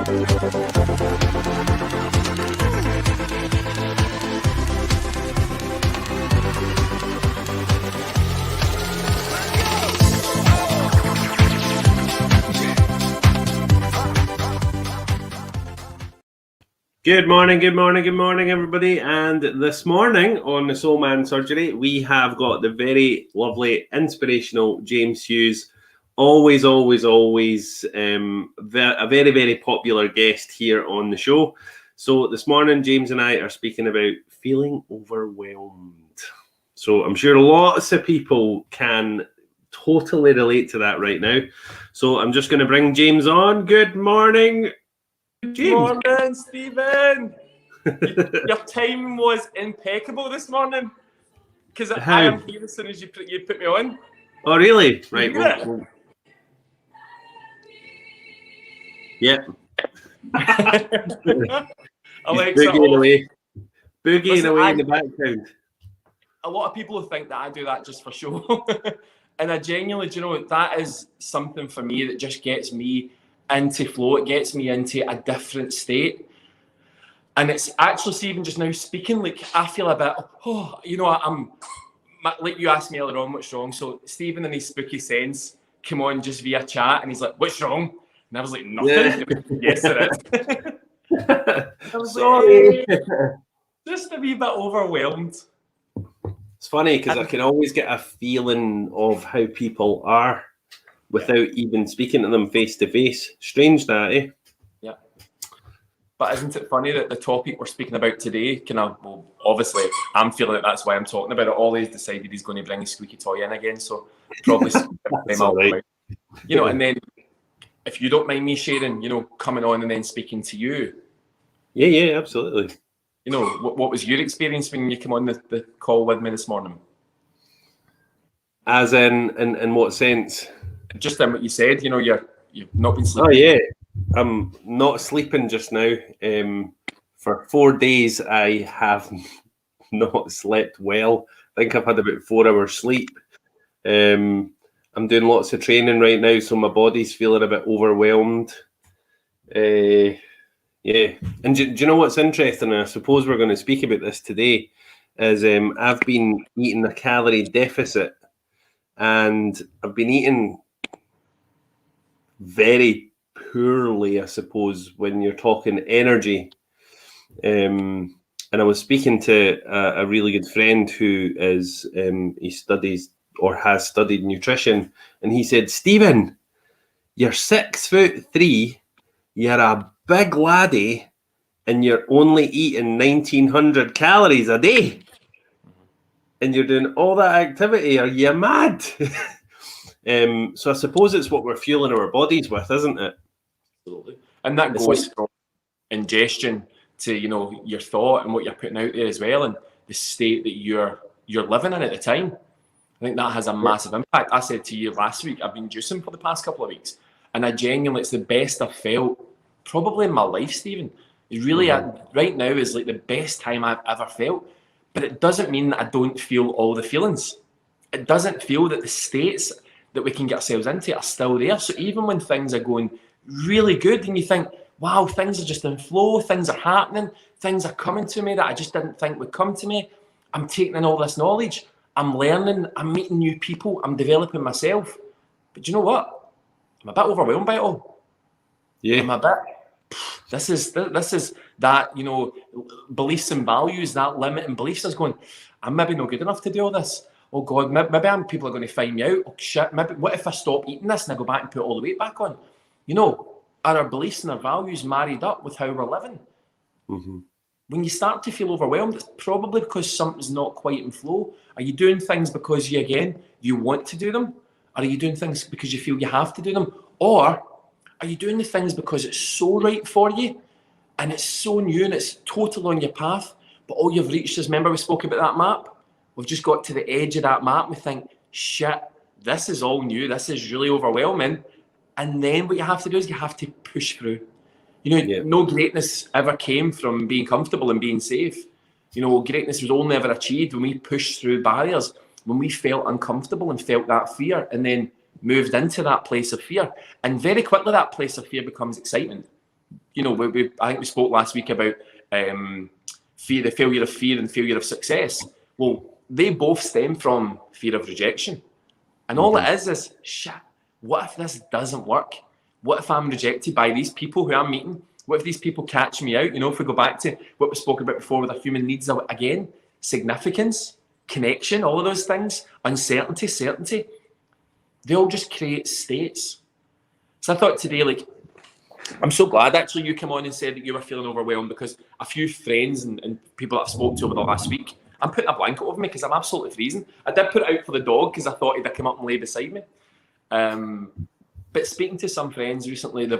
Good morning, everybody. And this morning on the Soul Man Surgery, we have got the very lovely, inspirational James Hughes. Always a very, very popular guest here on the show. So this morning, James and I are speaking about feeling overwhelmed. So I'm sure lots of people can totally relate to that right now. So I'm just going to bring James on. Good morning, James. Good morning, Stephen. Your time was impeccable this morning because I am here as soon as you put me on. Oh, really? Right. Yeah. Alexa, boogieing away in the background. A lot of people think that I do that just for show. And I genuinely, that is something for me that just gets me into flow. It gets me into a different state. And it's actually, Stephen, just now speaking, like I feel a bit, I'm like you asked me earlier on what's wrong. So Stephen in his spooky sense came on just via chat and he's like, what's wrong? And I was like, nothing. Yeah. Yes, it is. I was sorry. Like, just a wee bit overwhelmed. It's funny because I can always get a feeling of how people are without even speaking to them face to face. Strange that, eh? Yeah. But isn't it funny that the topic we're speaking about today, obviously I'm feeling it, that's why I'm talking about it. Ollie's decided he's going to bring his squeaky toy in again, so probably right. And then if you don't mind me sharing, coming on and then speaking to you. Yeah, absolutely. What was your experience when you came on the call with me this morning? As in what sense? Just in what you said, you've not been sleeping. Oh yeah, I'm not sleeping just now. For 4 days, I have not slept well. I think I've had about 4 hours sleep. I'm doing lots of training right now, so my body's feeling a bit overwhelmed. Yeah, and do you know what's interesting? And I suppose we're going to speak about this today. Is I've been eating a calorie deficit, and I've been eating very poorly, I suppose, when you're talking energy. And I was speaking to a really good friend who is he studies or has studied nutrition, and he said, Stephen, you're 6'3", you're a big laddie, and you're only eating 1,900 calories a day, and you're doing all that activity. Are you mad? So I suppose it's what we're fueling our bodies with, isn't it? Absolutely. And that goes from ingestion to your thought and what you're putting out there as well, and the state that you're living in at the time. I think that has a massive impact. I said to you last week, I've been juicing for the past couple of weeks, and I genuinely, it's the best I've felt probably in my life, Stephen. It really, right now is like the best time I've ever felt. But it doesn't mean that I don't feel all the feelings. It doesn't feel that the states that we can get ourselves into are still there. So even when things are going really good and you think, wow, things are just in flow, things are happening, things are coming to me that I just didn't think would come to me. I'm taking in all this knowledge. I'm learning. I'm meeting new people. I'm developing myself. But you know what? I'm a bit overwhelmed by it all. Yeah. I'm a bit. This is that, beliefs and values, that limiting beliefs is going, I'm maybe not good enough to do all this. Oh God, maybe people are going to find me out. Oh shit, maybe what if I stop eating this and I go back and put all the weight back on? Are our beliefs and our values married up with how we're living? Mm-hmm. When you start to feel overwhelmed, it's probably because something's not quite in flow. Are you doing things because you want to do them? Or are you doing things because you feel you have to do them? Or are you doing the things because it's so right for you and it's so new and it's total on your path, but all you've reached is, remember we spoke about that map? We've just got to the edge of that map and we think, shit, this is all new, this is really overwhelming. And then what you have to do is you have to push through. No greatness ever came from being comfortable and being safe. Greatness was only ever achieved when we pushed through barriers, when we felt uncomfortable and felt that fear and then moved into that place of fear. And very quickly that place of fear becomes excitement. you know, I think we spoke last week about fear, the failure of fear and failure of success. Well, they both stem from fear of rejection. And all it is, shit, what if this doesn't work? What if I'm rejected by these people who I'm meeting? What if these people catch me out? You know, if we go back to what we spoke about before with our human needs again, significance, connection, all of those things, uncertainty, certainty, they all just create states. So I thought today, like, I'm so glad actually you came on and said that you were feeling overwhelmed, because a few friends and people that I've spoken to over the last week, I'm putting a blanket over me because I'm absolutely freezing. I did put it out for the dog because I thought he'd come up and lay beside me. But speaking to some friends recently,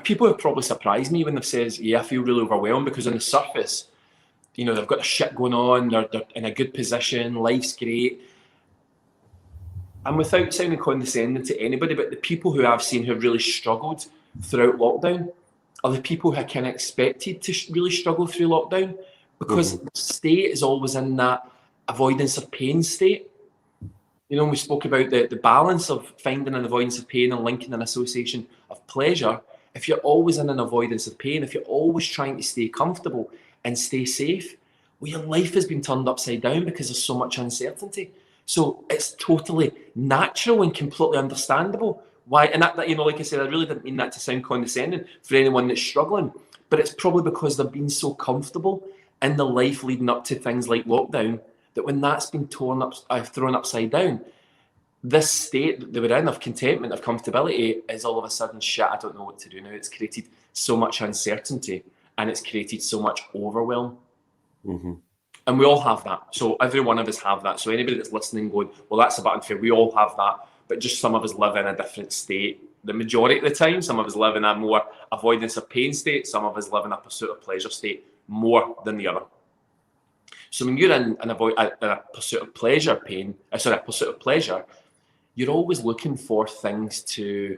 people have probably surprised me when they've said, yeah, I feel really overwhelmed, because on the surface, you know, they've got their shit going on, they're in a good position, life's great. And without sounding condescending to anybody, but the people who I've seen who have really struggled throughout lockdown are the people who are kind of expected to really struggle through lockdown, because the state is always in that avoidance of pain state. You know, we spoke about the balance of finding an avoidance of pain and linking an association of pleasure. If you're always in an avoidance of pain, if you're always trying to stay comfortable and stay safe, well, your life has been turned upside down because there's so much uncertainty. So it's totally natural and completely understandable why. And that, you know, like I said, I really didn't mean that to sound condescending for anyone that's struggling, but it's probably because they've been so comfortable in the life leading up to things like lockdown, that when that's been thrown upside down, this state that they were in of contentment, of comfortability, is all of a sudden, shit, I don't know what to do now. It's created so much uncertainty and it's created so much overwhelm. And we all have that. So every one of us have that. So anybody that's listening going, well, that's a bit unfair. We all have that. But just some of us live in a different state. The majority of the time, some of us live in a more avoidance of pain state. Some of us live in a pursuit of pleasure state more than the other. So when you're in a pursuit of pleasure, a pursuit of pleasure, you're always looking for things to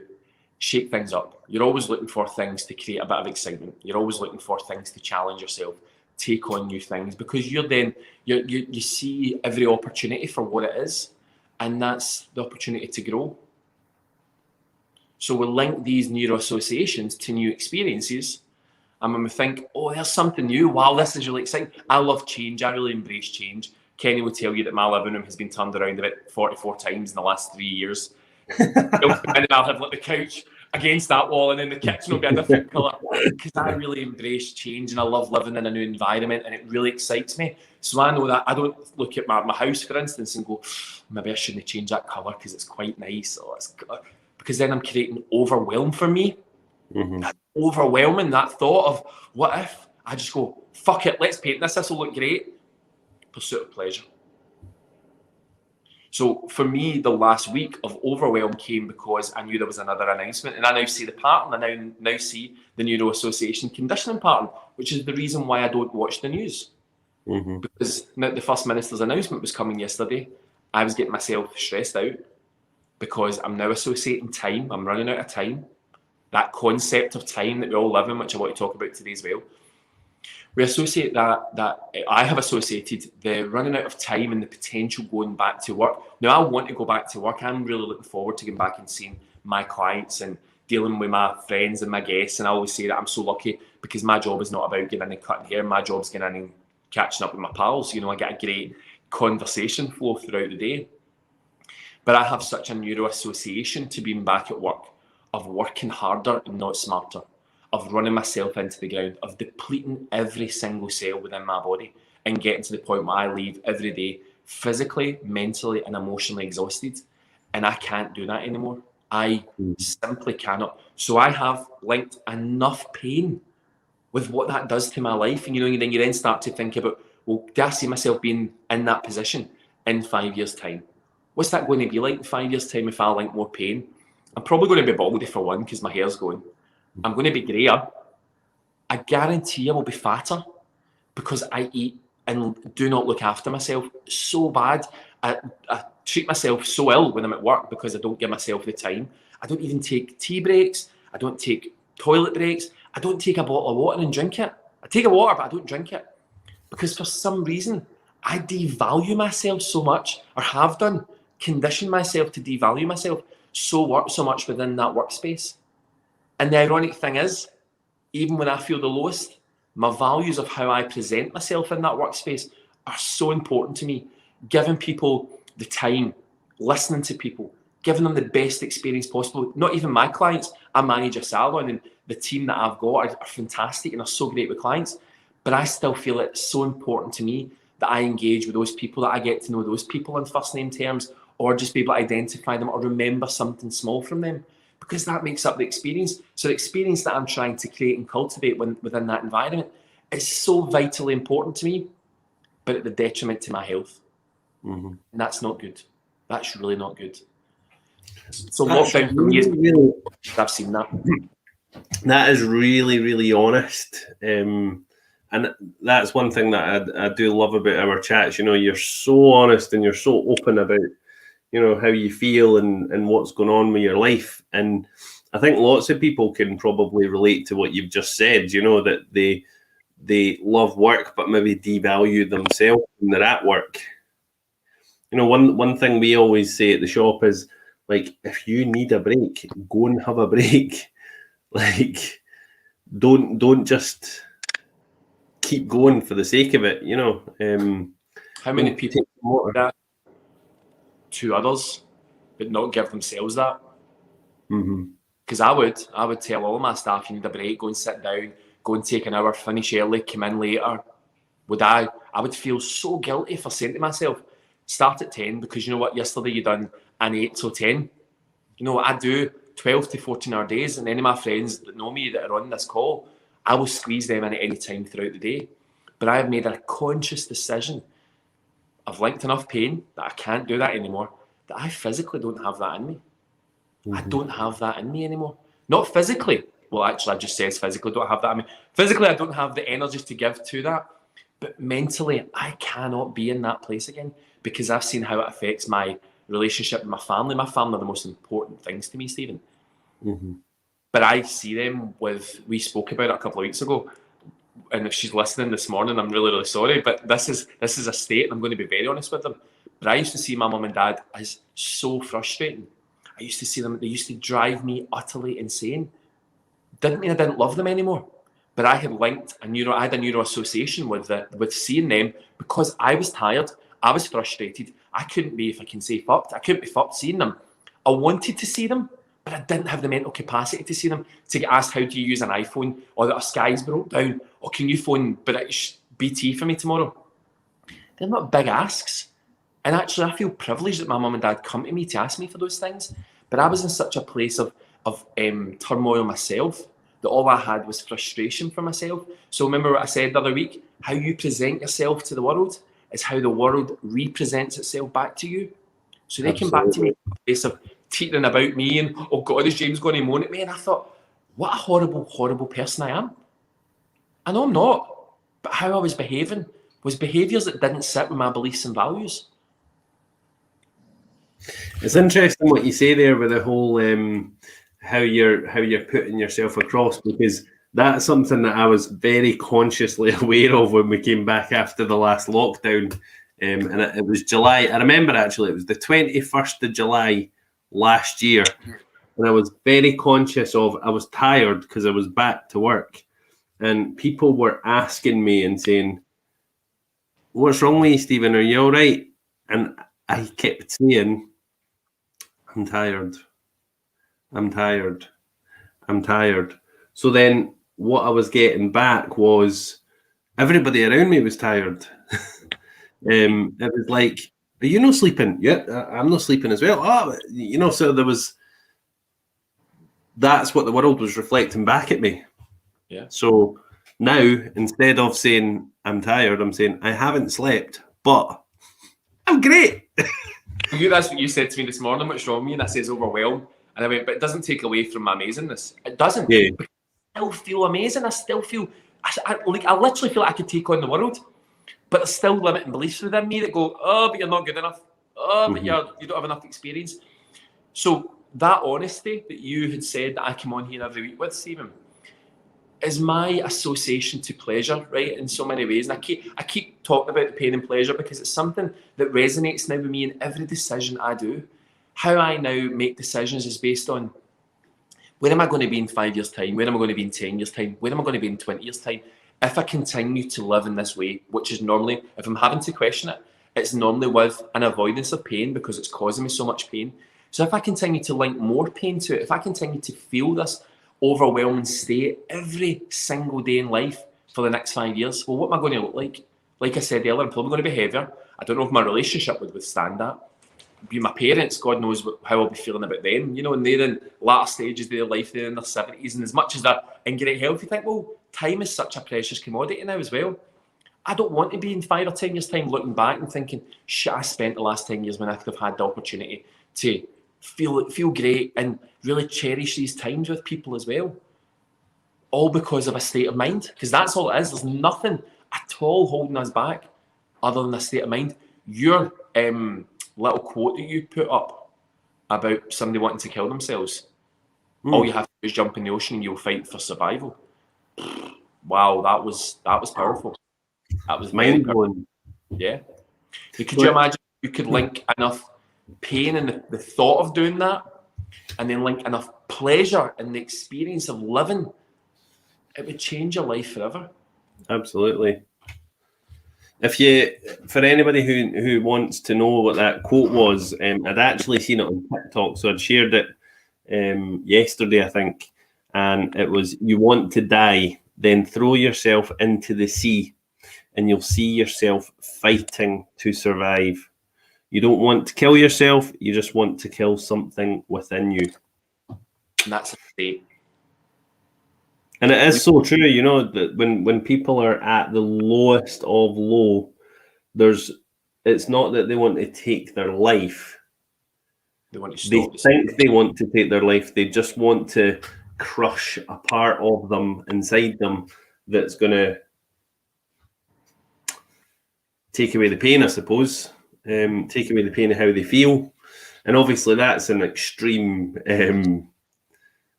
shake things up. You're always looking for things to create a bit of excitement. You're always looking for things to challenge yourself, take on new things, because you see every opportunity for what it is, and that's the opportunity to grow. So we link these neuro associations to new experiences. And when we think, oh, there's something new, wow, this is really exciting. I love change. I really embrace change. Kenny will tell you that my living room has been turned around about 44 times in the last 3 years. And I'll have like the couch against that wall, and then the kitchen will be a different colour, because I really embrace change and I love living in a new environment, and it really excites me. So I know that I don't look at my house, for instance, and go, maybe I shouldn't change that colour because it's quite nice. Because then I'm creating overwhelm for me. That overwhelming, that thought of what if, I just go, fuck it, let's paint this will look great. Pursuit of pleasure. So for me, the last week of overwhelm came because I knew there was another announcement, and I now see the pattern. I now see the neuro association conditioning pattern, which is the reason why I don't watch the news. Because now the First Minister's announcement was coming yesterday. I was getting myself stressed out because I'm now associating time. I'm running out of time. That concept of time that we all live in, which I want to talk about today as well. We associate that I have associated the running out of time and the potential going back to work. Now, I want to go back to work. I'm really looking forward to getting back and seeing my clients and dealing with my friends and my guests. And I always say that I'm so lucky, because my job is not about getting in and cutting hair. My job's getting in and catching up with my pals. You know, I get a great conversation flow throughout the day. But I have such a neuro association to being back at work, of working harder and not smarter, of running myself into the ground, of depleting every single cell within my body, and getting to the point where I leave every day physically, mentally, and emotionally exhausted. And I can't do that anymore. I simply cannot. So I have linked enough pain with what that does to my life. And, you know, then you then start to think about, well, do I see myself being in that position in 5 years' time? What's that going to be like in 5 years' time if I link more pain? I'm probably going to be baldy for one, because my hair's going. I'm going to be greyer. I guarantee I will be fatter, because I eat and do not look after myself so bad. I treat myself so ill when I'm at work because I don't give myself the time. I don't even take tea breaks. I don't take toilet breaks. I don't take a bottle of water and drink it. I take a water, but I don't drink it, because for some reason I devalue myself so much, or have done, conditioned myself to devalue myself so much within that workspace. And the ironic thing is, even when I feel the lowest, my values of how I present myself in that workspace are so important to me. Giving people the time, listening to people, giving them the best experience possible. Not even my clients. I manage a salon, and the team that I've got are fantastic and are so great with clients. But I still feel it's so important to me that I engage with those people, that I get to know those people on first name terms, or just be able to identify them or remember something small from them, because that makes up the experience. So the experience that I'm trying to create and cultivate within that environment is so vitally important to me, but at the detriment to my health. And that's not good. That's really not good. So lockdown for me is really, I've seen that. That is really, really honest. And that's one thing that I do love about our chats. You know, you're so honest and you're so open about, you know, how you feel and what's going on with your life. And I think lots of people can probably relate to what you've just said, you know, that they love work, but maybe devalue themselves when they're at work. You know, one thing we always say at the shop is, like, if you need a break, go and have a break. Like, don't just keep going for the sake of it, you know. How many people do that to others, but not give themselves that? Because I would tell all my staff, you need a break, go and sit down, go and take an hour, finish early, come in later. I would feel so guilty for saying to myself, start at 10, because you know what, yesterday you done an 8 till 10. You know what I do, 12 to 14 hour days, and any of my friends that know me that are on this call, I will squeeze them in at any time throughout the day. But I have made a conscious decision. I've linked enough pain that I can't do that anymore, that I physically don't have that in me. I don't have that in me anymore. Not physically. Well, actually, I just said physically don't have that in me. Physically, I don't have the energy to give to that. But mentally, I cannot be in that place again, because I've seen how it affects my relationship with my family. My family are the most important things to me, Stephen. But I see them we spoke about it a couple of weeks ago, and if she's listening this morning, I'm really, really sorry, but this is a state, and I'm going to be very honest with them. But I used to see my mum and dad as so frustrating. I used to see them, they used to drive me utterly insane. Didn't mean I didn't love them anymore, but I had linked I had a neuro association with seeing them, because I was tired, I was frustrated, I couldn't be, if I can say fucked, I couldn't be fucked seeing them. I wanted to see them, but I didn't have the mental capacity to see them, to get asked, how do you use an iPhone, or that our Sky's broke down, or can you phone British BT for me tomorrow? They're not big asks. And actually, I feel privileged that my mum and dad come to me to ask me for those things. But I was in such a place of turmoil myself, that all I had was frustration for myself. So remember what I said the other week, how you present yourself to the world is how the world represents itself back to you. So they came back to me in a place of teetering about me and, oh God, is James going to moan at me? And I thought, what a horrible, horrible person I am. I know I'm not, but how I was behaving was behaviours that didn't sit with my beliefs and values. It's interesting what you say there with the whole how you're putting yourself across, because that's something that I was very consciously aware of when we came back after the last lockdown. And it was July. I remember, actually, it was the 21st of July last year. And I was very conscious of, I was tired because I was back to work. And people were asking me and saying, what's wrong with you, Stephen? Are you all right? And I kept saying, I'm tired. I'm tired. I'm tired. So then what I was getting back was everybody around me was tired. It was like, are you not sleeping? Yeah, I'm not sleeping as well. Oh, you know, so that's what the world was reflecting back at me. Yeah. So now, instead of saying I'm tired, I'm saying I haven't slept, but I'm great. That's what you said to me this morning. What's wrong with me? And I says overwhelm. And I went, but it doesn't take away from my amazingness. It doesn't. Yeah. I still feel amazing. I still feel, I literally feel like I could take on the world. But there's still limiting beliefs within me that go, oh, but you're not good enough. Oh, but you don't have enough experience. So that honesty that you had said that I come on here every week with, Stephen, is my association to pleasure, right? In so many ways. And I keep talking about the pain and pleasure because it's something that resonates now with me in every decision I do. How I now make decisions is based on Where am I going to be in 5 years' time? Where am I going to be in 10 years' time? Where am I going to be in 20 years' time? If I continue to live in this way, which is normally, if I'm having to question it, it's normally with an avoidance of pain because it's causing me so much pain. So if I continue to link more pain to it, if I continue to feel this overwhelming state every single day in life for the next 5 years, well, what am I going to look like? Like I said earlier, I'm probably going to be heavier. I don't know if my relationship would withstand that. Be my parents, God knows how I'll be feeling about them, you know, and they're in latter stages of their life, they're in their 70s, and as much as they're in great health, you think, well, time is such a precious commodity now as well. I don't want to be in 5 or 10 years' time looking back and thinking, shit, I spent the last 10 years when I could have had the opportunity to feel great and really cherish these times with people as well. All because of a state of mind, because that's all it is. There's nothing at all holding us back other than a state of mind. Your little quote that you put up about somebody wanting to kill themselves, all you have to do is jump in the ocean and you'll fight for survival. Wow, that was powerful. That was mind blowing. Yeah. Could you imagine you could link enough pain in the thought of doing that, and then link enough pleasure in the experience of living? It would change your life forever. Absolutely. For anybody who wants to know what that quote was, I'd actually seen it on TikTok, so I'd shared it yesterday, I think, and it was, you want to die, then throw yourself into the sea, and you'll see yourself fighting to survive. You don't want to kill yourself, you just want to kill something within you. And that's a state. And it is so true, you know, that when people are at the lowest of low, it's not that they want to take their life. They want to stop. They think they want to take their life. They just want to crush a part of them inside them that's going to take away the pain, I suppose. Take away the pain of how they feel. And obviously that's an extreme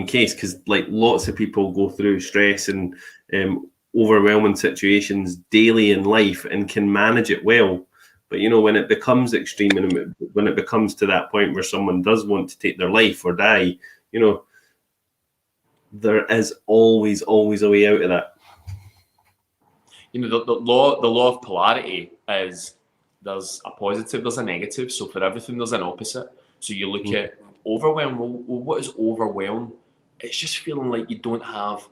case, because like lots of people go through stress and overwhelming situations daily in life and can manage it well. But you know, when it becomes extreme and when it becomes to that point where someone does want to take their life or die, you know, there is always a way out of that. You know, the law of polarity is there's a positive, there's a negative. So for everything, there's an opposite. So you look at overwhelm. Well, what is overwhelm? It's just feeling like you don't have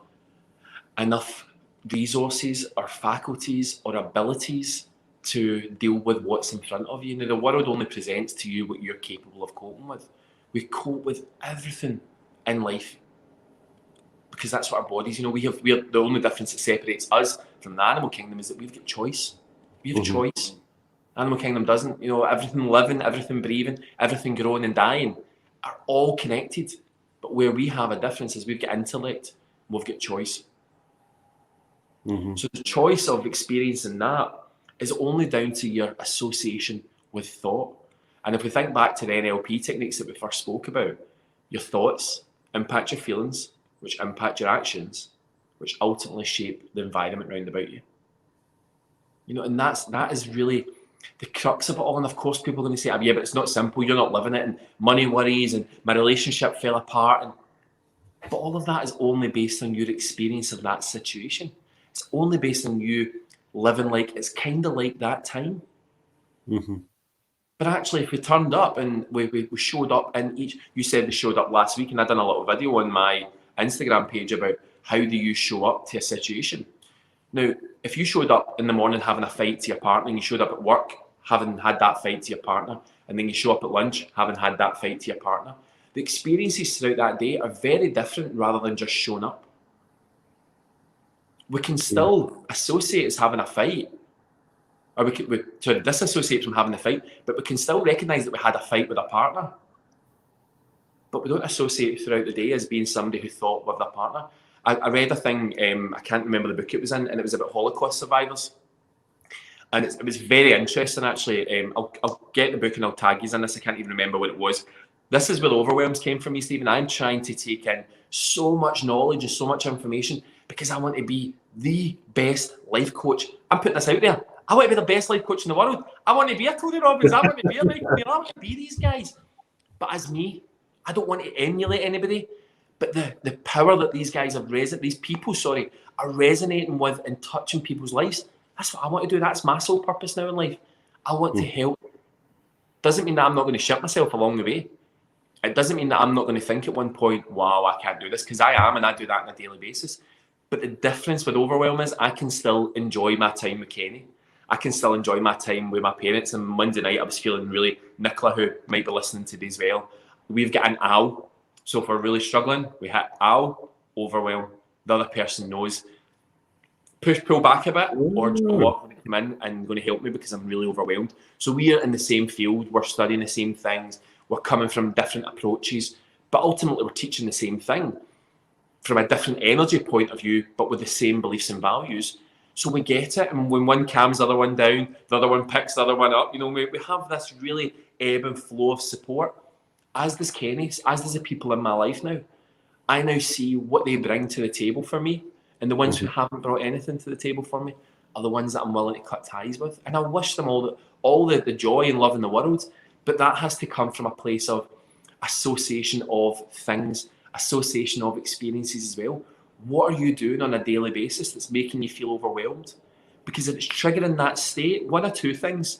enough resources or faculties or abilities to deal with what's in front of you. Now, the world only presents to you what you're capable of coping with. We cope with everything in life because that's what our bodies, you know, we're the only difference that separates us from the animal kingdom is that we've got choice. We have choice. Animal kingdom doesn't. You know, everything living, everything breathing, everything growing and dying are all connected. But where we have a difference is we've got intellect, we've got choice. So the choice of experiencing that is only down to your association with thought. And if we think back to the NLP techniques that we first spoke about, your thoughts impact your feelings, which impact your actions, which ultimately shape the environment round about you. You know, and that is really the crux of it all. And of course, people are going to say, oh, yeah, but it's not simple. You're not living it. And money worries and my relationship fell apart. But all of that is only based on your experience of that situation. It's only based on you living like it's kind of like that time. But actually, if we turned up and we showed up in each, you said we showed up last week, and I done a little video on my Instagram page about how do you show up to a situation. Now, if you showed up in the morning having a fight to your partner, and you showed up at work having had that fight to your partner, and then you show up at lunch having had that fight to your partner, the experiences throughout that day are very different rather than just showing up. We can still associate as having a fight, or we disassociate from having a fight, but we can still recognise that we had a fight with a partner. But we don't associate throughout the day as being somebody who thought with their partner. I read a thing, I can't remember the book it was in, and it was about Holocaust survivors. And it was very interesting, actually. I'll get the book and I'll tag you in this. I can't even remember what it was. This is where the overwhelms came from me, Stephen. I'm trying to take in so much knowledge and so much information because I want to be the best life coach. I'm putting this out there. I want to be the best life coach in the world. I want to be a Tony Robbins. I want to be a life coach. I want to be these guys. But as me, I don't want to emulate anybody But the power that these guys are these people, are resonating with and touching people's lives. That's what I want to do. That's my sole purpose now in life. I want to help. Doesn't mean that I'm not going to shit myself along the way. It doesn't mean that I'm not going to think at one point, wow, I can't do this, because I am, and I do that on a daily basis. But the difference with Overwhelm is I can still enjoy my time with Kenny. I can still enjoy my time with my parents. And Monday night, I was feeling really, Nicola, who might be listening to this as well, we've got an owl. So if we're really struggling, we hit owl, Overwhelm. The other person knows, pull back a bit, or do you know what, I'm going to come in and going to help me because I'm really overwhelmed. So we are in the same field, we're studying the same things, we're coming from different approaches, but ultimately we're teaching the same thing from a different energy point of view, but with the same beliefs and values. So we get it, and when one calms the other one down, the other one picks the other one up. You know, we have this really ebb and flow of support. As does Kenny, as does the people in my life now. I now see what they bring to the table for me, and the ones who haven't brought anything to the table for me are the ones that I'm willing to cut ties with. And I wish them all the joy and love in the world, but that has to come from a place of association of things, association of experiences as well. What are you doing on a daily basis that's making you feel overwhelmed? Because if it's triggering that state, one or two things.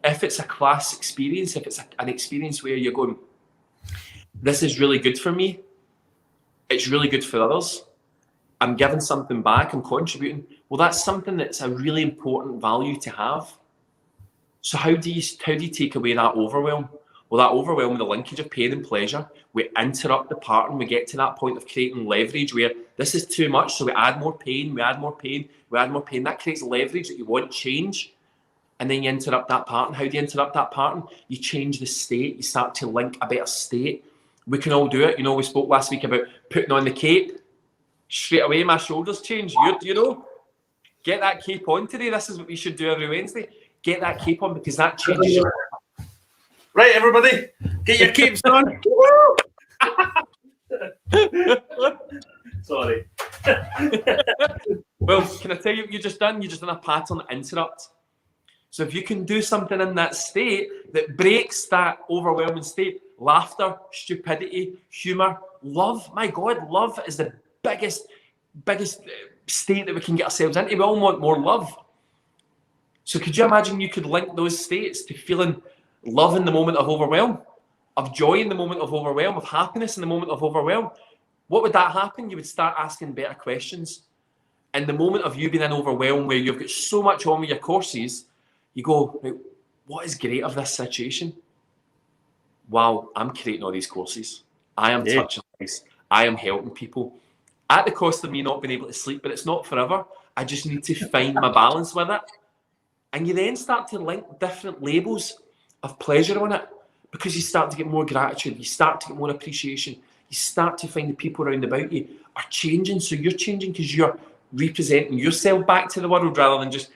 If it's a class experience, if it's an experience where you're going, this is really good for me, it's really good for others, I'm giving something back, I'm contributing, well, that's something that's a really important value to have. So how do you take away that overwhelm? Well, that overwhelm, the linkage of pain and pleasure, we interrupt the pattern, we get to that point of creating leverage where this is too much, so we add more pain, we add more pain, we add more pain. That creates leverage that you want change, and then you interrupt that pattern. How do you interrupt that pattern? You change the state, you start to link a better state. We can all do it. You know, we spoke last week about putting on the cape. Straight away, my shoulders change. You know, get that cape on today. This is what we should do every Wednesday. Get that cape on, because that changes your... Right, everybody, get your capes on. Sorry. Well, can I tell you what you just done? You just done a pattern interrupt. So if you can do something in that state that breaks that overwhelming state, laughter, stupidity, humor, love. My God, love is the biggest state that we can get ourselves into. We all want more love. So could you imagine you could link those states to feeling love in the moment of overwhelm, of joy in the moment of overwhelm, of happiness in the moment of overwhelm? What would that happen? You would start asking better questions. In the moment of you being in overwhelm, where you've got so much on with your courses, you go, what is great of this situation? Wow, I'm creating all these courses. I am touching lives. I am helping people at the cost of me not being able to sleep, but it's not forever. I just need to find my balance with it. And you then start to link different labels of pleasure on it, because you start to get more gratitude, you start to get more appreciation, you start to find the people around about you are changing. So you're changing because you're representing yourself back to the world rather than just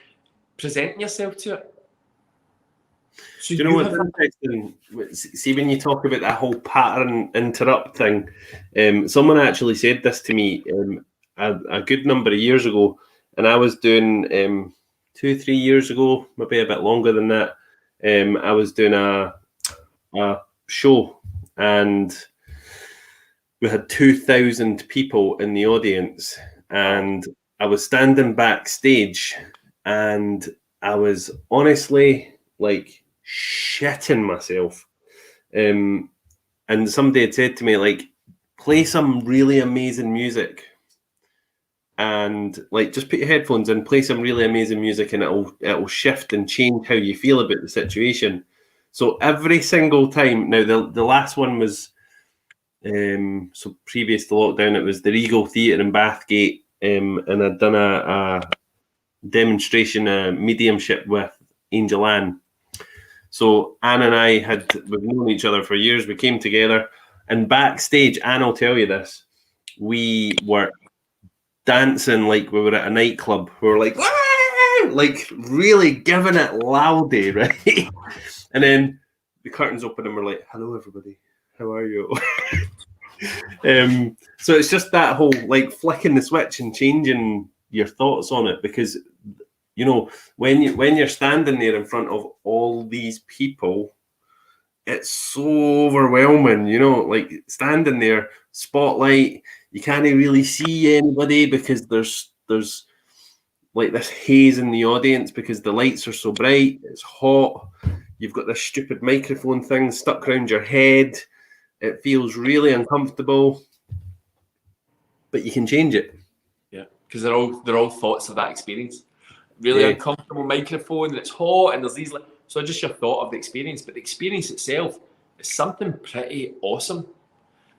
presenting yourself to it. So do you know what's interesting? See, when you talk about that whole pattern interrupt thing, someone actually said this to me a good number of years ago, and I was doing 2-3 years ago, maybe a bit longer than that. I was doing a show, and we had 2,000 people in the audience, and I was standing backstage, and I was honestly like shitting myself. And somebody had said to me, like, play some really amazing music, and like just put your headphones in, play some really amazing music, and it'll shift and change how you feel about the situation. So every single time, now the last one was so previous to lockdown, it was the Regal Theatre in Bathgate, and I'd done a demonstration, a mediumship with Angel Ann. So Anne and I we've known each other for years. We came together, and backstage, Anne will tell you this, we were dancing like we were at a nightclub. We were like, like really giving it loudy, right? And then the curtains open and we're like, hello everybody, how are you? So it's just that whole like flicking the switch and changing your thoughts on it, because you know when you're standing there in front of all these people, it's so overwhelming, you know, like standing there, spotlight, you can't really see anybody because there's like this haze in the audience because the lights are so bright, it's hot, you've got this stupid microphone thing stuck around your head, it feels really uncomfortable, but you can change it. Yeah, because they're all thoughts of that experience. Really uncomfortable microphone, and it's hot, and there's these so just your thought of the experience, but the experience itself is something pretty awesome.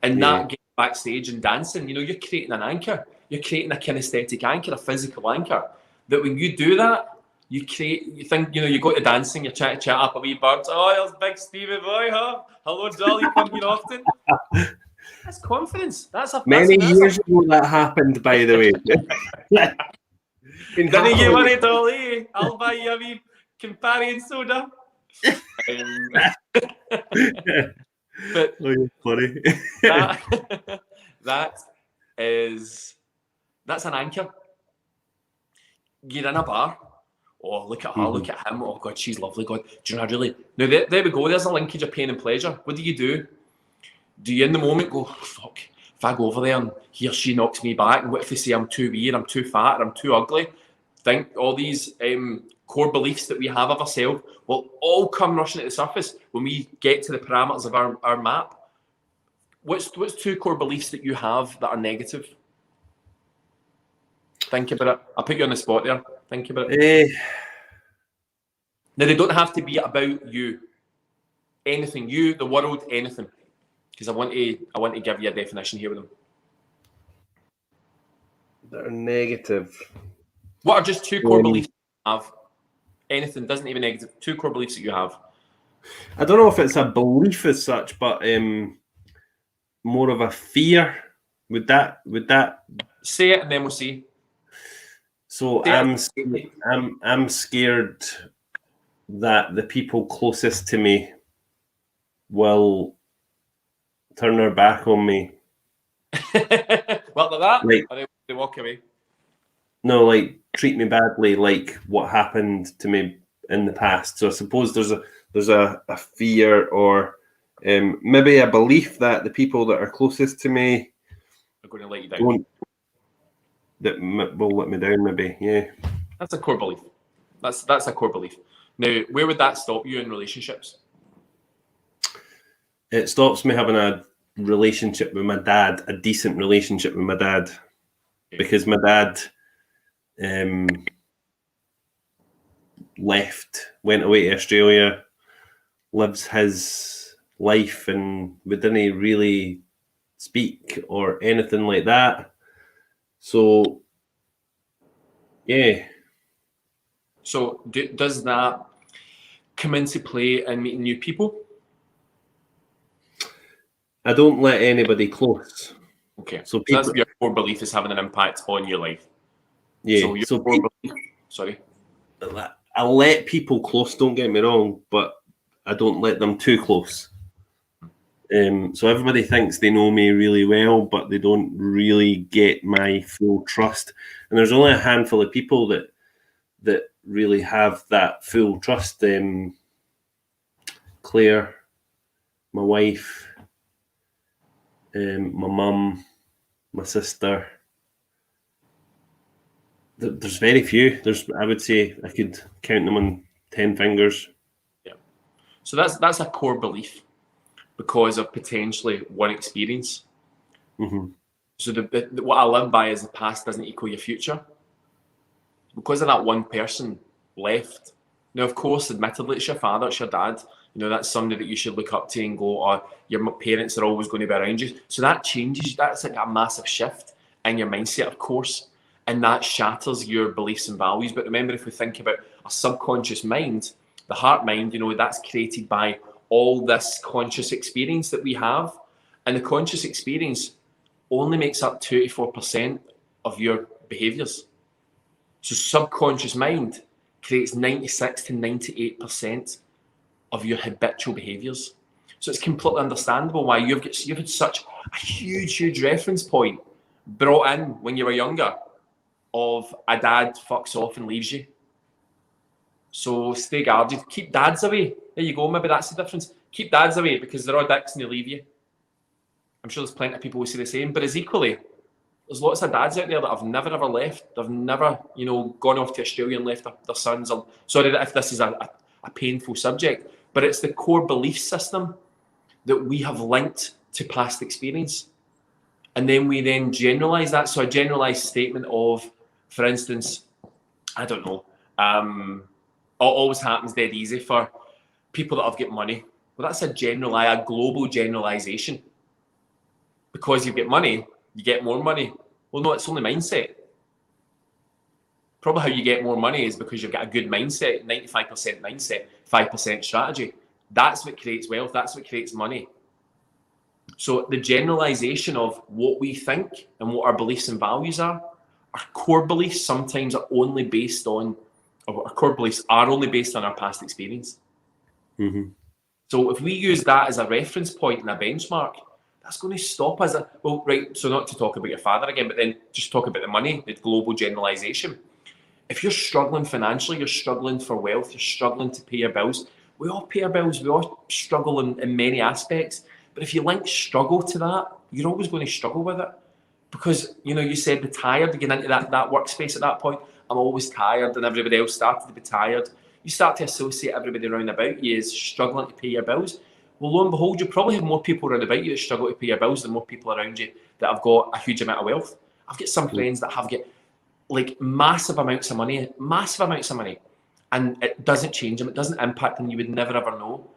And that getting backstage and dancing, you know, you're creating an anchor. You're creating a kinesthetic anchor, a physical anchor. That when you do that, you think, you know, you go to dancing, you're trying to chat up a wee bird. Oh, there's big Stevie boy, huh? Hello, Joel, you come here often. That's confidence. Many years ago that happened, by the way. Didn't you want it, Dolly? I'll buy you a wee Campari and soda. But funny. That's an anchor. You're in a bar. Oh, look at her, look at him. Oh God, she's lovely. God, do you know, really? Now there we go. There's a linkage of pain and pleasure. What do? Do you in the moment go, oh, fuck, if I go over there and he or she knocks me back, and what if they say I'm too weird, I'm too fat, or I'm too ugly? Think all these core beliefs that we have of ourselves will all come rushing to the surface when we get to the parameters of our map. What's 2 core beliefs that you have that are negative? Think about it. I'll put you on the spot there. Think about it. Now, they don't have to be about you. Anything. You, the world, anything. Because I want to give you a definition here with them. That are negative. What are just 2 core beliefs you have? Anything, doesn't even negative. 2 core beliefs that you have. I don't know if it's a belief as such, but more of a fear. Would that say it and then we'll see. So I'm scared that the people closest to me will turn their back on me. Well, like that, like, or they walk away. No, like treat me badly, like what happened to me in the past. So I suppose there's a fear or maybe a belief that the people that are closest to me are going to let you down. That will let me down, maybe. Yeah, that's a core belief. That's a core belief. Now, where would that stop you in relationships? It stops me having a relationship with my dad, a decent relationship with my dad, because my dad went away to Australia, lives his life, and we didn't really speak or anything like that. So, yeah. So, does that come into play in meeting new people? I don't let anybody close. Okay. So that's your core belief is having an impact on your life. Yeah. Sorry. I let people close, don't get me wrong, but I don't let them too close. So everybody thinks they know me really well, but they don't really get my full trust. And there's only a handful of people that really have that full trust. Claire, my wife, my mum, my sister. There's very few. I would say I could count them on 10 fingers. Yeah. So that's a core belief because of potentially one experience. Mm-hmm. So what I live by is the past doesn't equal your future. Because of that one person left. Now, of course, admittedly, it's your father, it's your dad. You know, that's somebody that you should look up to and go, oh, your parents are always going to be around you. So that changes. That's like a massive shift in your mindset, of course. And that shatters your beliefs and values. But remember, if we think about a subconscious mind, the heart mind, you know, that's created by all this conscious experience that we have. And the conscious experience only makes up 24% of your behaviors. So subconscious mind creates 96 to 98% of your habitual behaviors. So it's completely understandable why you've had such a huge reference point brought in when you were younger of a dad fucks off and leaves you. So stay guarded, keep dads away. There you go, maybe that's the difference. keep dads away because they're all dicks and they leave you. I'm sure there's plenty of people who say the same, but as equally, there's lots of dads out there that have never ever left. They've never, gone off to Australia and left their sons. Sorry if this is a painful subject, but it's the core belief system that we have linked to past experience. And then we then generalize that. So a generalized statement of, for instance, I don't know, it always happens dead easy for people that have got money. Well, that's a global generalization. Because you've got money, you get more money. Well, no, it's only mindset. Probably how you get more money is because you've got a good mindset, 95% mindset, 5% strategy. That's what creates wealth. That's what creates money. So the generalization of what we think and what our beliefs and values are, our core beliefs sometimes are only based on, or our core beliefs are only based on our past experience. Mm-hmm. So if we use that as a reference point and a benchmark, that's going to stop us. Well, right, so not to talk about your father again, but then just talk about the money, the global generalization. If you're struggling financially, you're struggling for wealth, you're struggling to pay your bills. We all pay our bills, we all struggle in many aspects. But if you link struggle to that, you're always going to struggle with it. Because, you said the tired, getting into that workspace at that point, I'm always tired, and everybody else started to be tired. You start to associate everybody around about you as struggling to pay your bills. Well, lo and behold, you probably have more people around about you that struggle to pay your bills than more people around you that have got a huge amount of wealth. I've got some friends that have got like massive amounts of money, and it doesn't change them. It doesn't impact them. You would never ever know.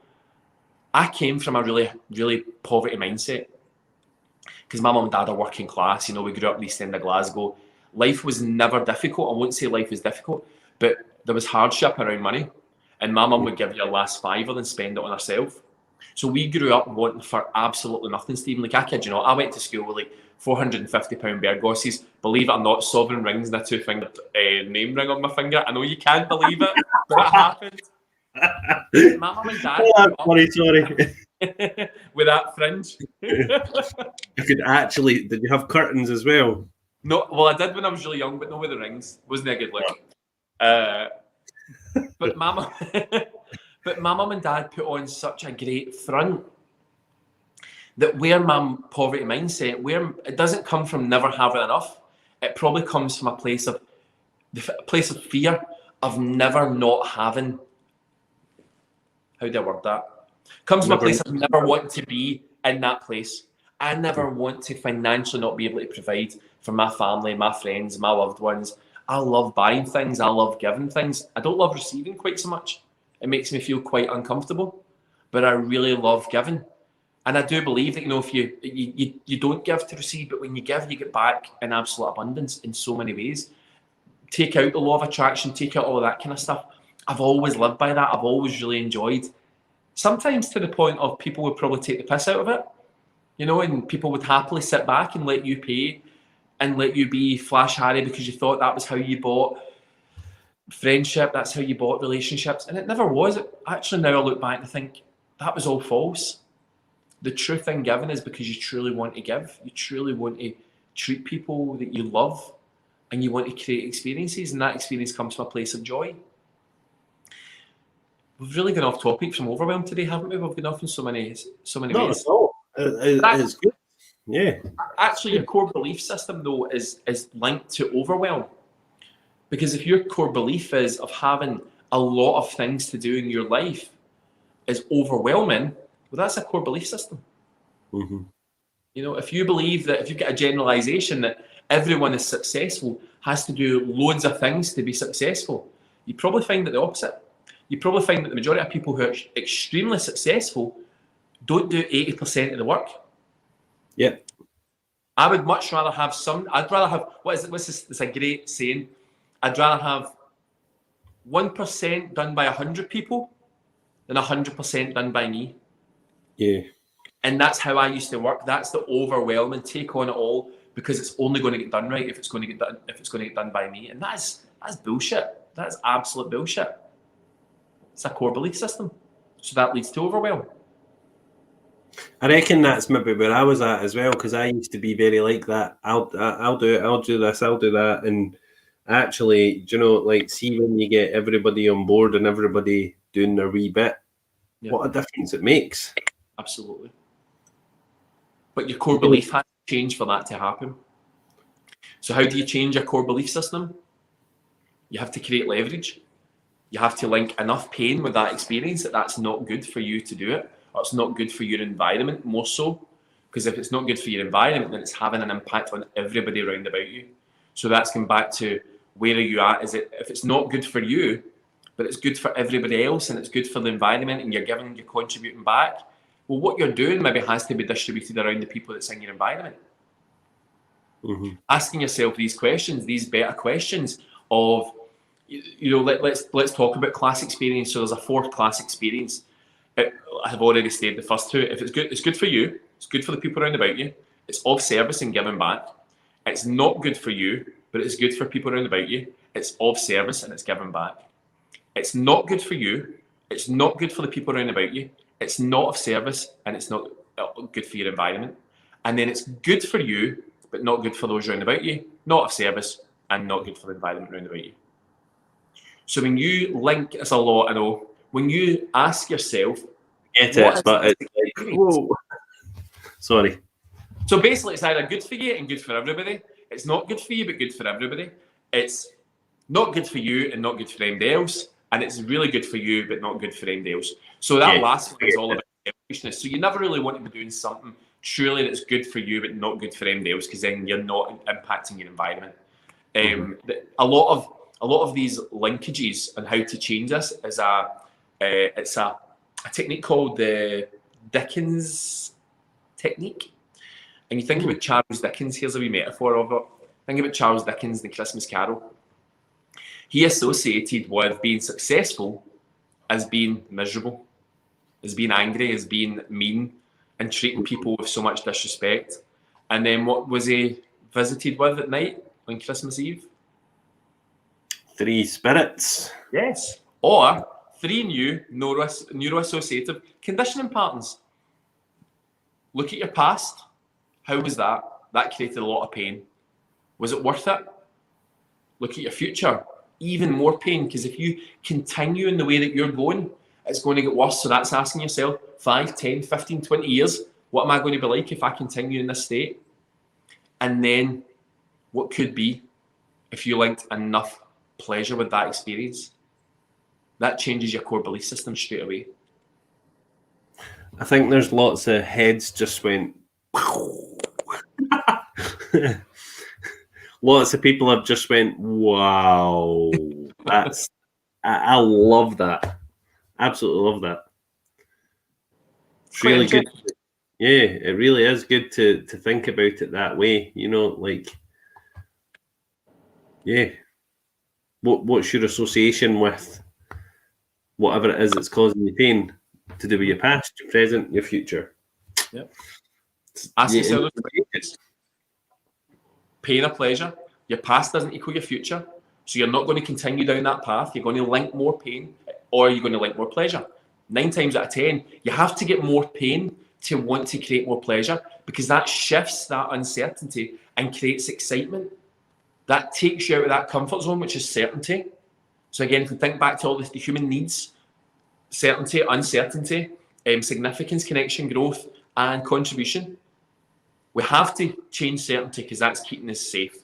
I came from a really, really poverty mindset because my mum and dad are working class. We grew up in the East End of Glasgow. Life was never difficult. I won't say life was difficult, but there was hardship around money, and my mum would give you a last fiver and spend it on herself. So we grew up wanting for absolutely nothing, Stephen. Like, I kid you not, I went to school with like £450 Bergosses. Believe it or not, sovereign rings and a two-fingered name ring on my finger. I know you can't believe it, but it happened. My mum and dad Sorry. with that fringe. Did you have curtains as well? No, well, I did when I was really young, but not with the rings. Wasn't a good look. But my mum and dad put on such a great front that where my poverty mindset, where it doesn't come from never having enough, it probably comes from a place of fear of never not having. How do I word that? Comes from a place of never wanting to be in that place. I never want to financially not be able to provide for my family, my friends, my loved ones. I love buying things. I love giving things. I don't love receiving quite so much. It makes me feel quite uncomfortable, but I really love giving. And I do believe that, if you don't give to receive, but when you give, you get back in absolute abundance in so many ways. Take out the law of attraction, take out all of that kind of stuff. I've always lived by that. I've always really enjoyed, sometimes to the point of people would probably take the piss out of it, and people would happily sit back and let you pay and let you be Flash Harry because you thought that was how you bought friendship, that's how you bought relationships, and it never was. Actually, now I look back and think that was all false. The true thing given is because you truly want to give, you truly want to treat people that you love, and you want to create experiences, and that experience comes from a place of joy. We've really gone off topic from Overwhelm today, haven't we? We've gone off in so many ways. Not at all. It's good. Yeah. Actually, your core belief system, though, is linked to overwhelm. Because if your core belief is of having a lot of things to do in your life is overwhelming, well, that's a core belief system. Mm-hmm. If you believe that, if you've got a generalization that everyone is successful, has to do loads of things to be successful, you probably find that the opposite. You probably find that the majority of people who are extremely successful don't do 80% of the work. Yeah. I would much rather have I'd rather have, what's this? It's a great saying. I'd rather have 1% done by 100 people than 100% done by me. Yeah. And that's how I used to work. That's the overwhelm and take on it all because it's only going to get done right if it's going to get done by me. And that's bullshit. That's absolute bullshit. It's a core belief system. So that leads to overwhelm. I reckon that's maybe where I was at as well, because I used to be very like that. I'll do it, I'll do this, I'll do that. And actually, see when you get everybody on board and everybody doing their wee bit, what a difference it makes. Absolutely. But your core belief has to change for that to happen. So how do you change your core belief system? You have to create leverage. You have to link enough pain with that experience that that's not good for you to do it, or it's not good for your environment, more so. Because if it's not good for your environment, then it's having an impact on everybody around about you. So that's going back to, where are you at? Is it, if it's not good for you, but it's good for everybody else and it's good for the environment and you're contributing back, well, what you're doing maybe has to be distributed around the people that's in your environment. Asking yourself these questions, these better questions of, let's talk about class experience. So there's a fourth class experience. I have already stated the first two. If it's good for you, it's good for the people around about you, it's of service and giving back. It's not good for you, but it's good for people around about you, it's of service and it's giving back. It's not good for you, it's not good for the people around about you, it's not of service and it's not good for your environment. And then it's good for you, but not good for those around about you, not of service and not good for the environment around about you. So when you link, it's a lot, I know, when you ask yourself, whoa. Sorry. So basically, it's either good for you and good for everybody. It's not good for you, but good for everybody. It's not good for you and not good for anybody else. And it's really good for you, but not good for anybody else. So that last one is all about selfishness. So you never really want to be doing something truly that's good for you, but not good for anybody else, because then you're not impacting your environment. A lot of these linkages and how to change this is it's a technique called the Dickens Technique. And you think about Charles Dickens, here's a wee metaphor of it. Think about Charles Dickens and the Christmas Carol. He associated with being successful as being miserable, as being angry, as being mean, and treating people with so much disrespect. And then what was he visited with at night on Christmas Eve? 3 spirits. Yes. Or 3 new neuroassociative conditioning patterns. Look at your past. How was that? That created a lot of pain. Was it worth it? Look at your future. Even more pain, because if you continue in the way that you're going, it's going to get worse. So that's asking yourself, 5, 10, 15, 20 years, what am I going to be like if I continue in this state? And then what could be if you linked enough pleasure with that experience? That changes your core belief system straight away. I think there's lots of heads just went. Lots of people have just went, wow. That's I love that. Absolutely love that. It's really good. Yeah, it really is good to think about it that way. What's your association with whatever it is that's causing you pain to do with your past, your present, your future? Yep. Ask yourself, pain or pleasure? Your past doesn't equal your future, so you're not going to continue down that path. You're going to link more pain, or you're going to link more pleasure. 9 times out of 10, you have to get more pain to want to create more pleasure, because that shifts that uncertainty and creates excitement. That takes you out of that comfort zone, which is certainty. So again, if we think back to all the human needs, certainty, uncertainty, significance, connection, growth, and contribution, we have to change certainty because that's keeping us safe.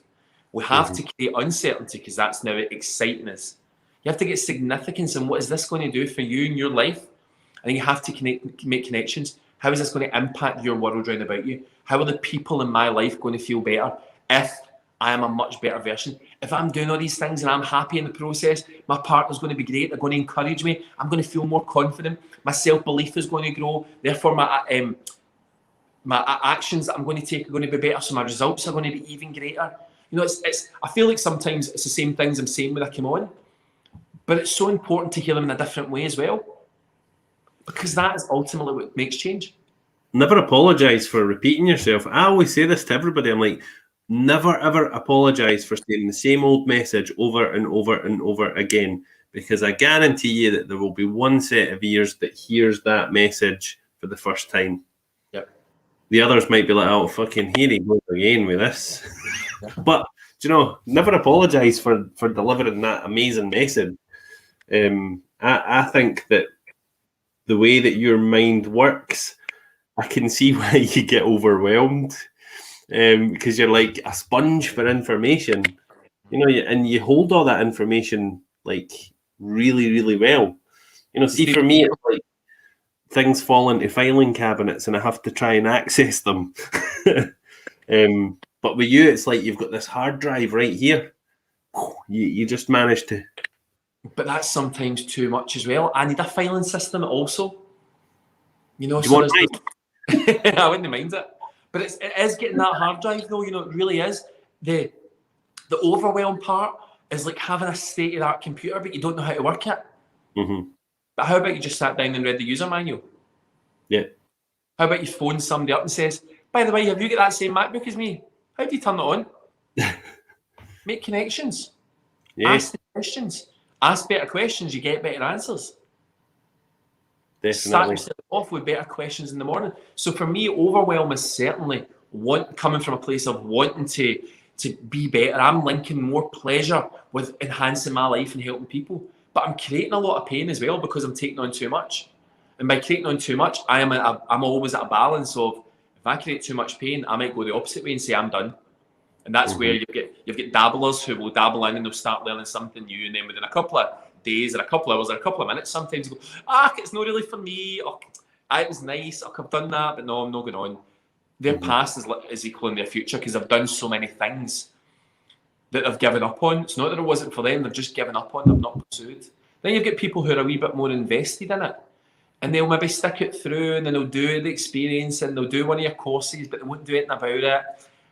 We have to create uncertainty because that's now exciting us. You have to get significance in what is this going to do for you in your life? And then you have to make connections. How is this going to impact your world around about you? How are the people in my life going to feel better if I am a much better version? If I'm doing all these things and I'm happy in the process, my partner's going to be great. They're going to encourage me. I'm going to feel more confident. My self-belief is going to grow. Therefore, my actions that I'm going to take are going to be better. So my results are going to be even greater. I feel like sometimes it's the same things I'm saying when I come on, but it's so important to hear them in a different way as well, because that is ultimately what makes change. Never apologize for repeating yourself. I always say this to everybody. I'm like, never ever apologize for saying the same old message over and over and over again, because I guarantee you that there will be one set of ears that hears that message for the first time. Yep. The others might be like, oh, fucking here he goes again with this. But, never apologize for delivering that amazing message. I think that the way that your mind works, I can see why you get overwhelmed, because you're like a sponge for information, and you hold all that information like really, really well. See, for me, it's like things fall into filing cabinets and I have to try and access them. But with you, it's like you've got this hard drive right here. You just managed to. But that's sometimes too much as well. I need a filing system also. Do you want I wouldn't mind it. But it is getting that hard drive though, it really is. The overwhelm part is like having a state-of-the-art computer, but you don't know how to work it. Mm-hmm. But how about you just sat down and read the user manual? Yeah. How about you phone somebody up and says, by the way, have you got that same MacBook as me? How do you turn it on? Make connections. Yeah. Ask the questions. Ask better questions, you get better answers. Definitely. Start yourself off with better questions in the morning. So for me, overwhelm is certainly coming from a place of wanting to be better. I'm linking more pleasure with enhancing my life and helping people. But I'm creating a lot of pain as well because I'm taking on too much. And by creating on too much, I'm always at a balance of, if I create too much pain, I might go the opposite way and say I'm done. And that's where you've got dabblers who will dabble in and they'll start learning something new, and then within a couple of days or a couple of hours or a couple of minutes, sometimes you go, it's not really for me. It was nice. I've done that, but no, I'm not going on. Their past is equaling their future because they've done so many things that they've given up on. It's not that it wasn't for them, they've just given up on, they've not pursued. Then you've got people who are a wee bit more invested in it, and they'll maybe stick it through, and then they'll do the experience and they'll do one of your courses, but they won't do anything about it.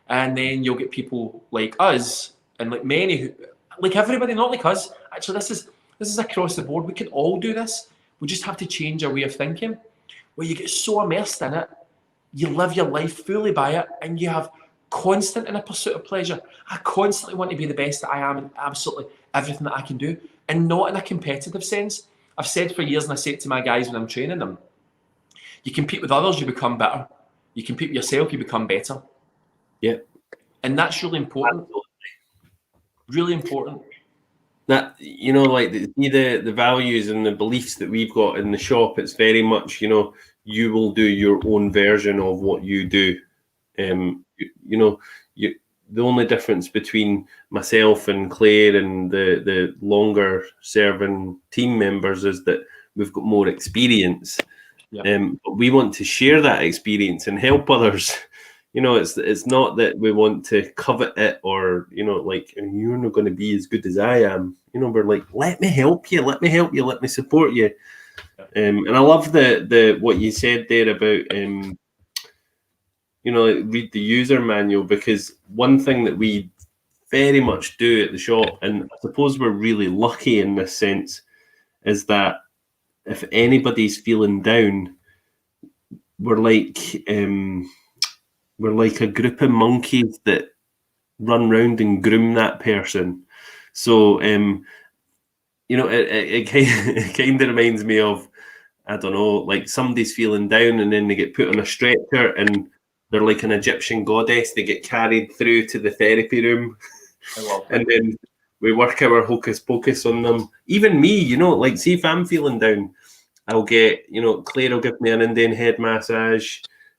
And then you'll get people like us, and like many, like everybody, not like us. Actually, this is across the board. We can all do this. We just have to change our way of thinking, where you get so immersed in it, you live your life fully by it, and you have constant in a pursuit of pleasure. I constantly want to be the best that I am in absolutely everything that I can do, and not in a competitive sense. I've said for years, and I say it to my guys when I'm training them, you compete with others, you become better. You compete with yourself, you become better. Yeah. And that's really important. Absolutely. Really important. That, like the values and the beliefs that we've got in the shop, it's very much, you will do your own version of what you do. The only difference between myself and Claire and the longer serving team members is that we've got more experience. Yep. But we want to share that experience and help others. It's not that we want to covet it or, like, you're not going to be as good as I am. We're like, let me help you, let me support you. And I love the what you said there about, read the user manual, because one thing that we very much do at the shop, and I suppose we're really lucky in this sense, is that if anybody's feeling down, we're like a group of monkeys that run round and groom that person. So, it kind of reminds me of, I don't know, like somebody's feeling down and then they get put on a stretcher and they're like an Egyptian goddess. They get carried through to the therapy room. And then we work our hocus pocus on them. Even me, like, see if I'm feeling down, I'll get, Claire will give me an Indian head massage.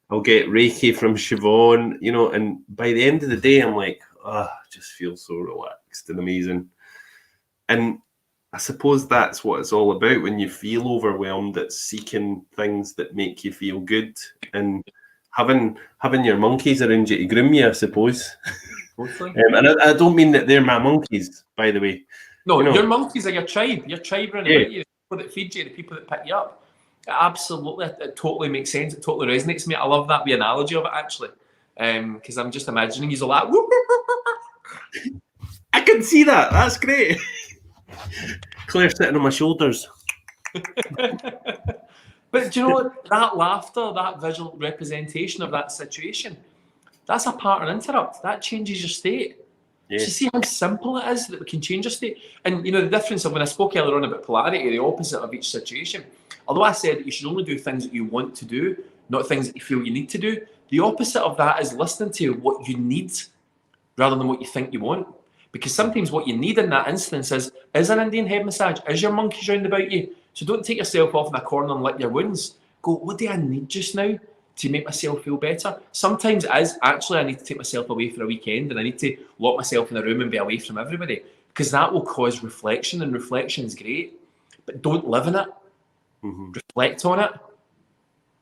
I'll get Reiki from Siobhan, and by the end of the day, I'm like, I just feel so relaxed and amazing. And I suppose that's what it's all about when you feel overwhelmed. It's seeking things that make you feel good and having your monkeys around you to groom you, I suppose. And I don't mean that they're my monkeys, by the way. No, your monkeys are your tribe. Your tribe around about you, the people that feed you, the people that pick you up. Absolutely, it totally makes sense. It totally resonates with me. I love that the analogy of it, actually, because I'm just imagining he's all like, I can see that. That's great. Claire sitting on my shoulders. But do you know what? That laughter, that visual representation of that situation, that's a pattern interrupt. That changes your state. Yeah. So see how simple it is that we can change your state. And the difference of when I spoke earlier on about polarity, the opposite of each situation. Although I said that you should only do things that you want to do, not things that you feel you need to do, the opposite of that is listening to what you need rather than what you think you want. Because sometimes what you need in that instance is an Indian head massage, is your monkeys round about you, So don't take yourself off in a corner and lick your wounds. Go, what do I need just now to make myself feel better? Sometimes it is actually I need to take myself away for a weekend and I need to lock myself in a room and be away from everybody, because that will cause reflection, and reflection is great, but don't live in it. Reflect on it.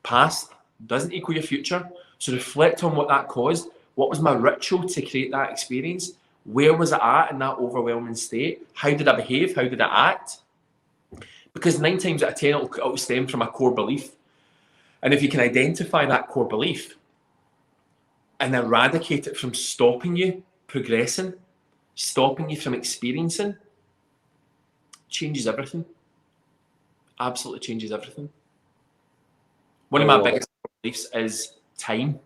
Past doesn't equal your future. So reflect on what that caused. What was my ritual to create that experience? Where was I at in that overwhelming state? How did I behave? How did I act? Because 9 times out of 10, it'll stem from a core belief. And if you can identify that core belief and eradicate it from stopping you progressing, stopping you from experiencing, changes everything. Absolutely changes everything. One of my biggest beliefs is time.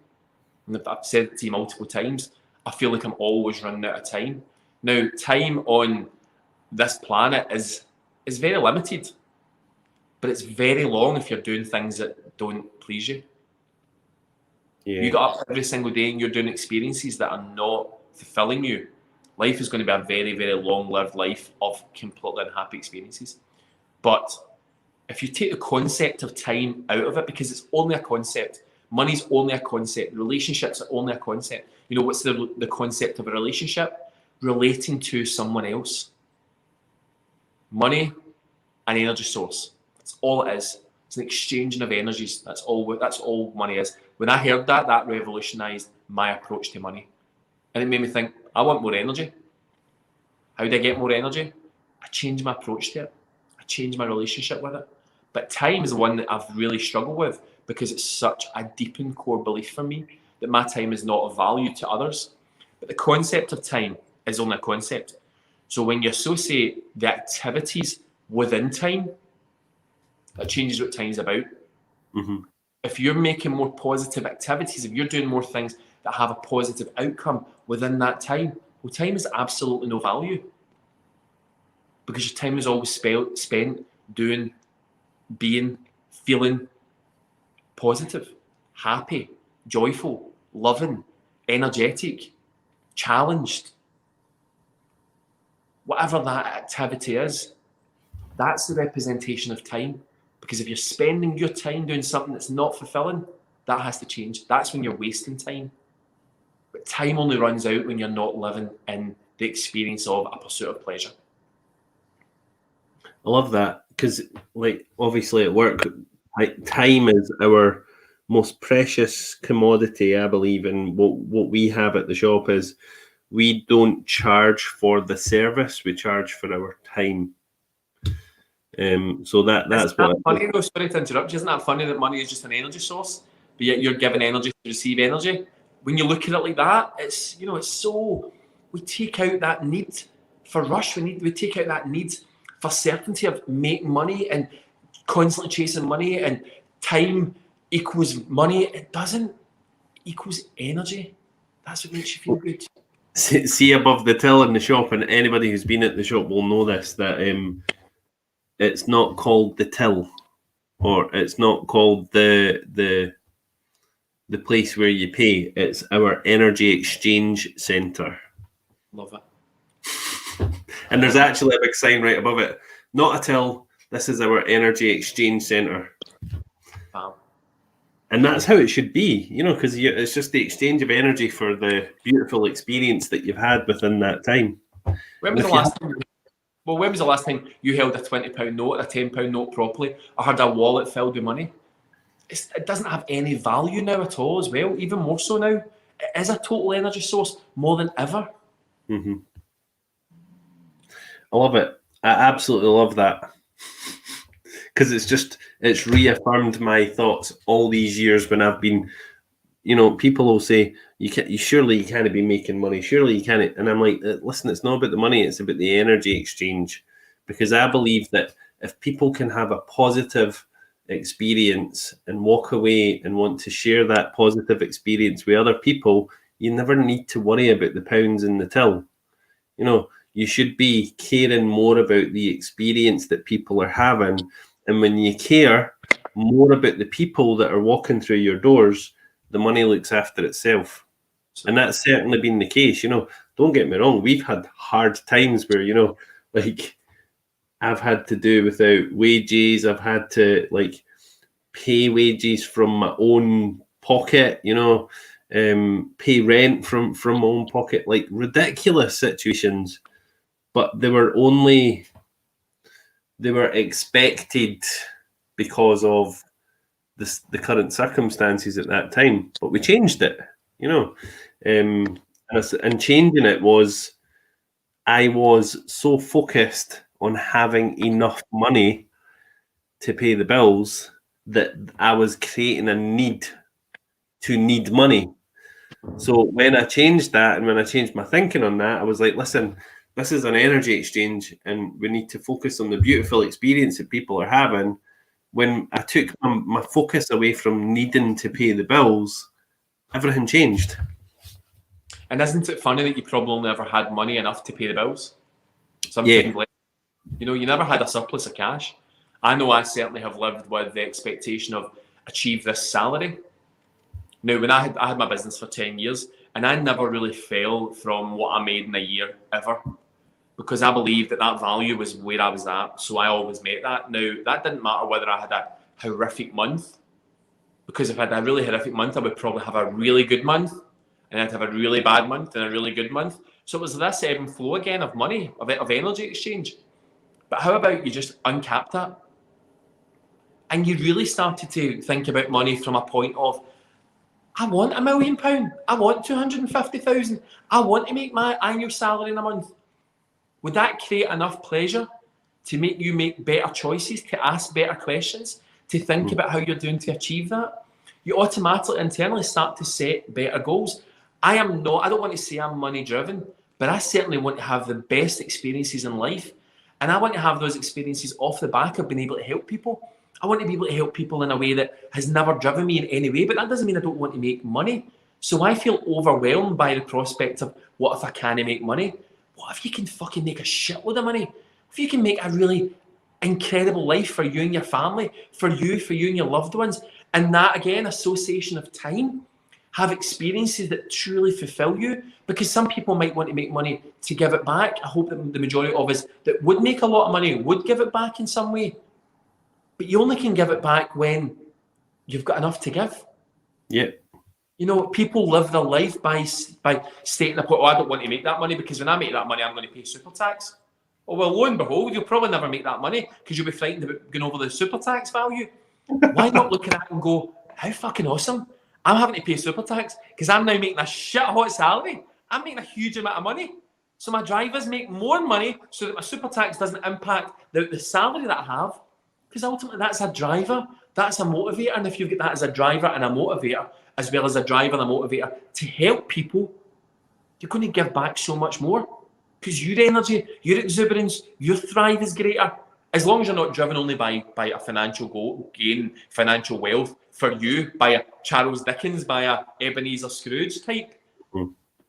And I've said it to you multiple times. I feel like I'm always running out of time. Now, time on this planet is very limited, but it's very long if you're doing things that don't please you. Yeah. You get up every single day and you're doing experiences that are not fulfilling you. Life is going to be a very, very long-lived life of completely unhappy experiences. But if you take the concept of time out of it, because it's only a concept, money's only a concept, relationships are only a concept. You know, what's the concept of a relationship? Relating to someone else. Money, an energy source. That's all it is. It's an exchanging of energies. That's all money is. When I heard that, that revolutionized my approach to money. And it made me think, I want more energy. How do I get more energy? I change my approach to it. I change my relationship with it. But time is the one that I've really struggled with, because it's such a deep and core belief for me that my time is not of value to others. But the concept of time is only a concept. So when you associate the activities within time, that changes what time's about. If you're making more positive activities, if you're doing more things that have a positive outcome within that time, well, time is absolutely no value, because your time is always spent doing, being, feeling positive, happy, joyful, loving, energetic, challenged. Whatever that activity is, that's the representation of time. Because if you're spending your time doing something that's not fulfilling, that has to change. That's when you're wasting time. But time only runs out when you're not living in the experience of a pursuit of pleasure. I love that, because, like, obviously at work, time is our most precious commodity, I believe. And what we have at the shop is we don't charge for the service; we charge for our time. So that's what. Funny though, sorry to interrupt you. Isn't that funny that money is just an energy source, but yet you're giving energy to receive energy? When you look at it like that, it's, you know, it's so, we take out that need for rush. We take out that need for certainty of making money and constantly chasing money, and time equals money. It doesn't. Equals energy. That's what makes you feel good. See above the till in the shop, and anybody who's been at the shop will know this, that it's not called the till, or it's not called the place where you pay. It's our energy exchange centre. Love it. And there's actually a big sign right above it. Not a till. This is our energy exchange centre. Wow. And that's how it should be, you know, because it's just the exchange of energy for the beautiful experience that you've had within that time. When was the last time you held a £20 note, a £10 note properly, or had a wallet filled with money? It doesn't have any value now at all as well, even more so now. It is a total energy source more than ever. I love it. I absolutely love that. Because it's reaffirmed my thoughts all these years when I've been, you know, people will say, you can't be making money. Surely you can't. And I'm like, listen, it's not about the money. It's about the energy exchange. Because I believe that if people can have a positive experience and walk away and want to share that positive experience with other people, you never need to worry about the pounds in the till. You know, you should be caring more about the experience that people are having. And when you care more about the people that are walking through your doors, the money looks after itself. And that's certainly been the case. You know, don't get me wrong, we've had hard times where, you know, like, I've had to do without wages. I've had to like pay wages from my own pocket, pay rent from my own pocket, like ridiculous situations. But they were expected because of the current circumstances at that time. But we changed it, and changing it was, I was so focused on having enough money to pay the bills that I was creating a need to need money. So when I changed that, and when I changed my thinking on that, I was like, listen, this is an energy exchange, and we need to focus on the beautiful experience that people are having. When I took my focus away from needing to pay the bills, everything changed. And isn't it funny that you probably never had money enough to pay the bills? Yeah. You never had a surplus of cash. I know I certainly have lived with the expectation of achieve this salary. Now, when I had my business for 10 years, and I never really fell from what I made in a year ever, because I believed that value was where I was at. So I always made that. Now, that didn't matter whether I had a horrific month, because if I had a really horrific month, I would probably have a really good month, and I'd have a really bad month and a really good month. So it was this ebb and flow again of money, of energy exchange. But how about you just uncap that? And you really started to think about money from a point of, I want £1 million. I want 250,000. I want to make my annual salary in a month. Would that create enough pleasure to make you make better choices, to ask better questions, to think about how you're doing to achieve that? You automatically internally start to set better goals. I don't want to say I'm money driven, but I certainly want to have the best experiences in life. And I want to have those experiences off the back of being able to help people. I want to be able to help people in a way that has never driven me in any way, but that doesn't mean I don't want to make money. So I feel overwhelmed by the prospect of, what if I can't make money? What if you can fucking make a shitload of money? If you can make a really incredible life for you and your family, for you and your loved ones, and that, again, association of time, have experiences that truly fulfill you, because some people might want to make money to give it back. I hope that the majority of us that would make a lot of money would give it back in some way. But you only can give it back when you've got enough to give. Yeah. People live their life by stating a point, I don't want to make that money because when I make that money, I'm going to pay super tax. Oh, well, lo and behold, you'll probably never make that money because you'll be frightened about going over the super tax value. Why not look at that and go, how fucking awesome? I'm having to pay super tax because I'm now making a shit hot salary. I'm making a huge amount of money. So my drivers make more money so that my super tax doesn't impact the salary that I have. Because ultimately that's a driver, that's a motivator. And if you've got that as a driver and a motivator, as well as a driver and a motivator to help people, you're going to give back so much more. Because your energy, your exuberance, your thrive is greater. As long as you're not driven only by a financial goal, gain financial wealth for you, by a Charles Dickens, by a Ebenezer Scrooge type.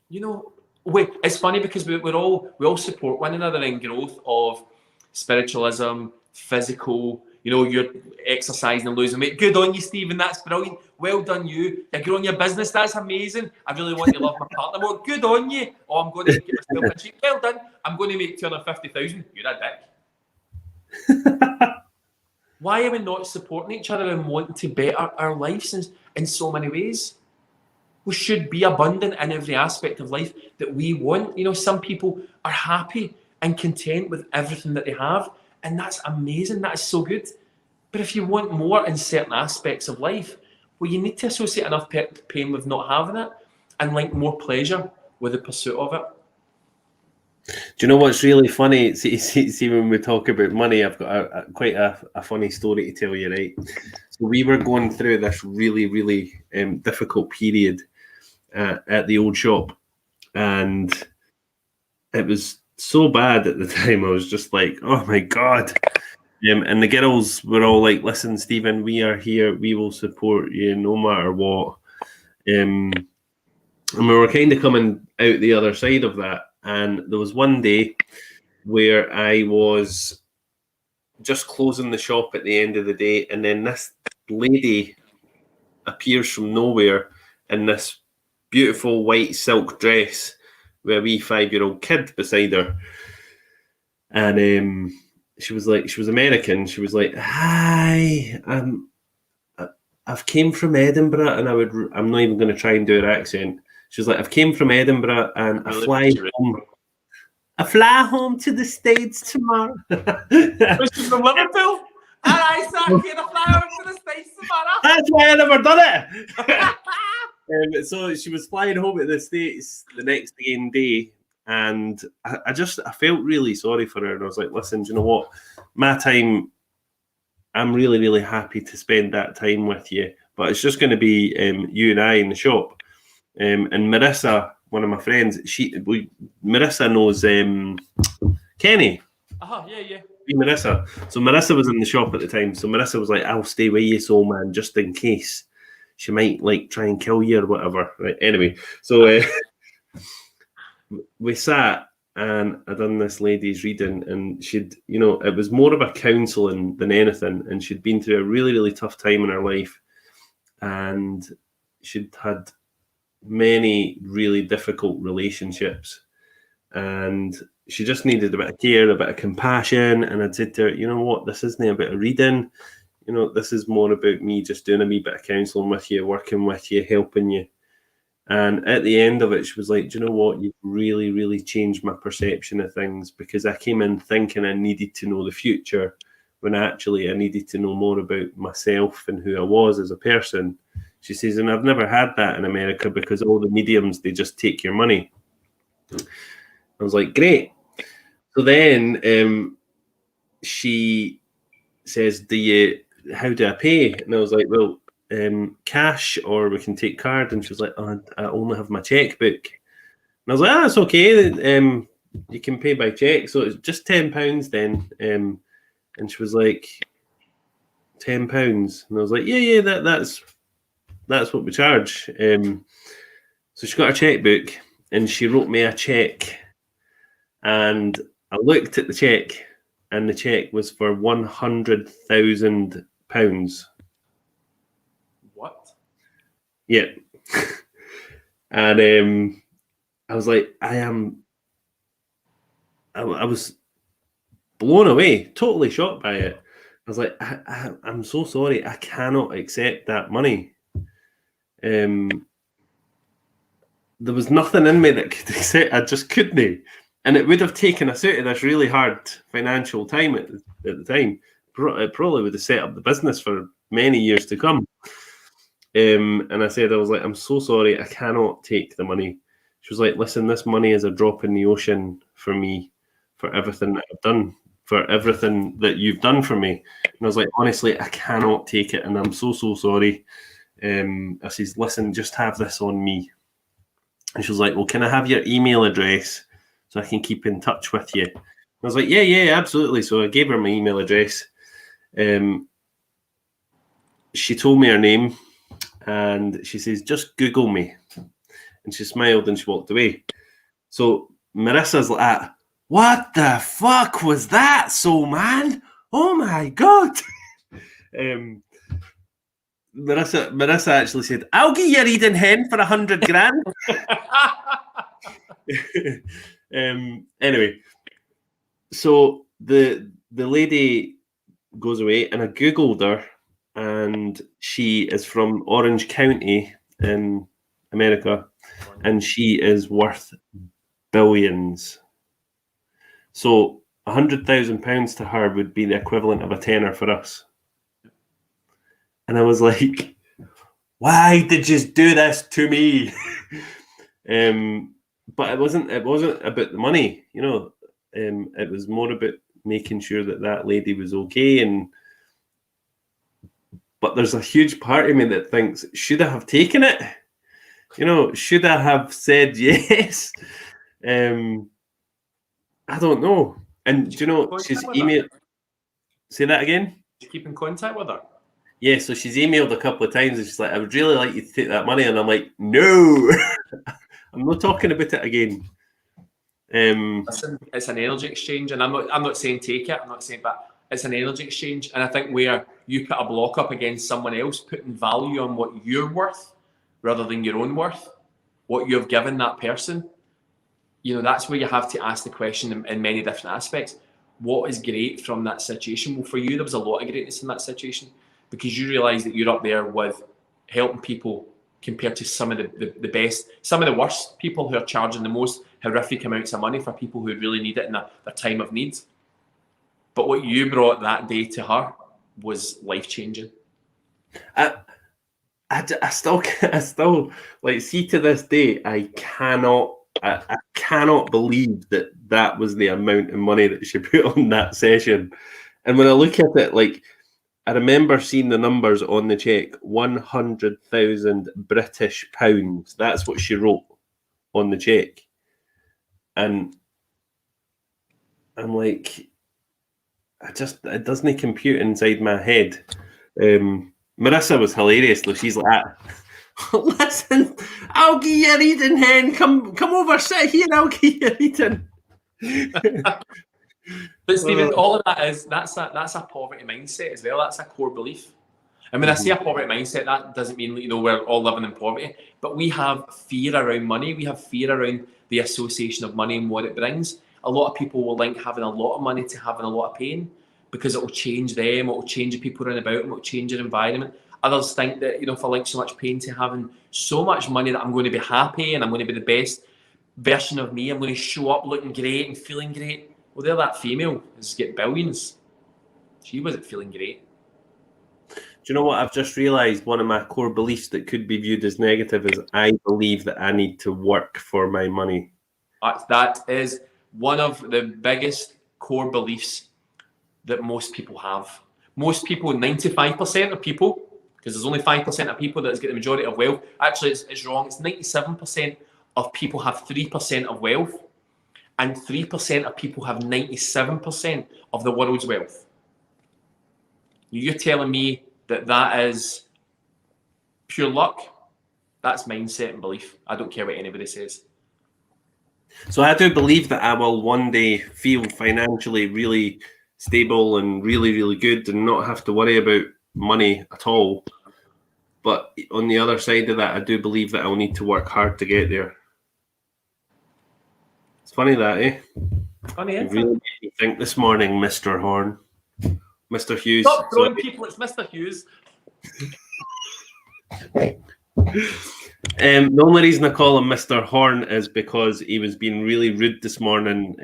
It's funny because we all support one another in growth of spiritualism, physical, you're exercising and losing weight. Good on you, Stephen. That's brilliant. Well done, you. You're growing your business. That's amazing. I really want to love my partner more. Good on you. Oh, I'm going to get myself in shape. Well done. I'm going to make 250,000. You're a dick. Why are we not supporting each other and wanting to better our lives in so many ways? We should be abundant in every aspect of life that we want. Some people are happy and content with everything that they have. And that's amazing. That is so good. But if you want more in certain aspects of life, well, you need to associate enough pain with not having it and link more pleasure with the pursuit of it. Do you know what's really funny? See when we talk about money, I've got quite a funny story to tell you, right? So we were going through this really, really difficult period at the old shop. And it was so bad at the time. I was just like, oh my God. And the girls were all like, listen, Stephen, we are here. We will support you no matter what. And we were kind of coming out the other side of that. And there was one day where I was just closing the shop at the end of the day. And then this lady appears from nowhere in this beautiful white silk dress with a wee 5-year-old kid beside her. And she was American. She was like, "Hi, I've came from Edinburgh, and I'm not even going to try and do her accent. She was like, I've came from Edinburgh, and I fly home. I fly home to the States tomorrow." Which is from Liverpool. And I sat here to fly home to the States tomorrow. That's why I never done it. So she was flying home to the States the next day, and I felt really sorry for her. And I was like, listen, do you know what? My time, I'm really, really happy to spend that time with you, but it's just going to be you and I in the shop. And Marissa, one of my friends, Marissa knows Kenny. Yeah. Marissa. So Marissa was in the shop at the time. So Marissa was like, I'll stay with you, soul man, just in case she might like try and kill you or whatever. Right. Anyway, so we sat and I done this lady's reading, and she'd, it was more of a counselling than anything. And she'd been through a really, really tough time in her life. And she'd had many really difficult relationships. And she just needed a bit of care, a bit of compassion. And I'd said to her, you know what, this isn't a bit of reading. This is more about me just doing a wee bit of counselling with you, working with you, helping you. And at the end of it, she was like, do you know what, you've really, really changed my perception of things, because I came in thinking I needed to know the future, when actually I needed to know more about myself and who I was as a person. She says, and I've never had that in America, because all the mediums, they just take your money. I was like, great. So then she says, how do I pay? And I was like, well, cash, or we can take card. And she was like, oh, I only have my checkbook. And I was like, it's okay. You can pay by check. So it's just £10 then. And she was like, £10. And I was like, yeah, that's what we charge. So she got her checkbook and she wrote me a check. And I looked at the check, and the check was for £100,000. What? Yeah. And I was like, I was blown away, totally shocked by it. I was like, I'm so sorry, I cannot accept that money. There was nothing in me that could accept. I just couldn't. And it would have taken us out of this really hard financial time at the time. It probably would have set up the business for many years to come. And I was like, I'm so sorry, I cannot take the money. She was like, listen, this money is a drop in the ocean for me, for everything that I've done, for everything that you've done for me. And I was like, honestly, I cannot take it, and I'm so sorry. I says, listen, just have this on me. And she was like, well, can I have your email address so I can keep in touch with you? And I was like, yeah, absolutely. So I gave her my email address. She told me her name, and she says, just Google me. And she smiled and she walked away. So Marissa's like, what the fuck was that, soul man? Oh my God. Marissa actually said, I'll get you a reading hen for $100,000. Anyway, so the lady goes away, and I Googled her, and she is from Orange County in America, and she is worth billions. So £100,000 to her would be the equivalent of a tenner for us. And I was like, why did you do this to me? But it wasn't about the money, it was more about making sure that lady was okay. But there's a huge part of me that thinks, should I have taken it? Should I have said yes? I don't know. And she's emailed. Say that again? You keep in contact with her? Yeah, so she's emailed a couple of times, and she's like, I would really like you to take that money. And I'm like, no, I'm not talking about it again. Listen, it's an energy exchange, and I'm not saying take it. I'm not saying, but it's an energy exchange. And I think where you put a block up against someone else, putting value on what you're worth rather than your own worth, what you've given that person, that's where you have to ask the question in many different aspects. what is great from that situation? Well, for you, there was a lot of greatness in that situation because you realise that you're up there with helping people compared to some of the best, some of the worst people who are charging the most horrific amounts of money for people who really need it in their time of need. But what you brought that day to her was life-changing. I still like, see, to this day, I cannot believe that was the amount of money that she put on that session. And when I look at it, like, I remember seeing the numbers on the check, 100,000 British pounds. That's what she wrote on the check. And I'm like, it doesn't compute inside my head. Marissa was hilarious though. She's like, listen, I'll give you a reading, hen. Come over, sit here, I'll give you a reading. But Stephen, all of that's a poverty mindset as well. That's a core belief. And when I say a poverty mindset, that doesn't mean we're all living in poverty, but we have fear around money. We have fear around the association of money and what it brings. A lot of people will link having a lot of money to having a lot of pain because it will change them, it will change the people around about them, it will change their environment. Others think that, if I link so much pain to having so much money that I'm going to be happy and I'm going to be the best version of me, I'm going to show up looking great and feeling great. Well, there that female has got billions. She wasn't feeling great. Do you know what? I've just realised one of my core beliefs that could be viewed as negative is I believe that I need to work for my money. That is one of the biggest core beliefs that most people have. Most people, 95% of people, because there's only 5% of people that get the majority of wealth. Actually, it's wrong. It's 97% of people have 3% of wealth, and 3% of people have 97% of the world's wealth. You're telling me that is pure luck? That's mindset and belief. I don't care what anybody says. So I do believe that I will one day feel financially really stable and really, really good and not have to worry about money at all. But on the other side of that, I do believe that I'll need to work hard to get there. It's funny that, eh? Funny, you really made me think this morning, Mr. Horn. Mr. Hughes. Stop throwing people, it's Mr. Hughes. The only reason I call him Mr. Horn is because he was being really rude this morning.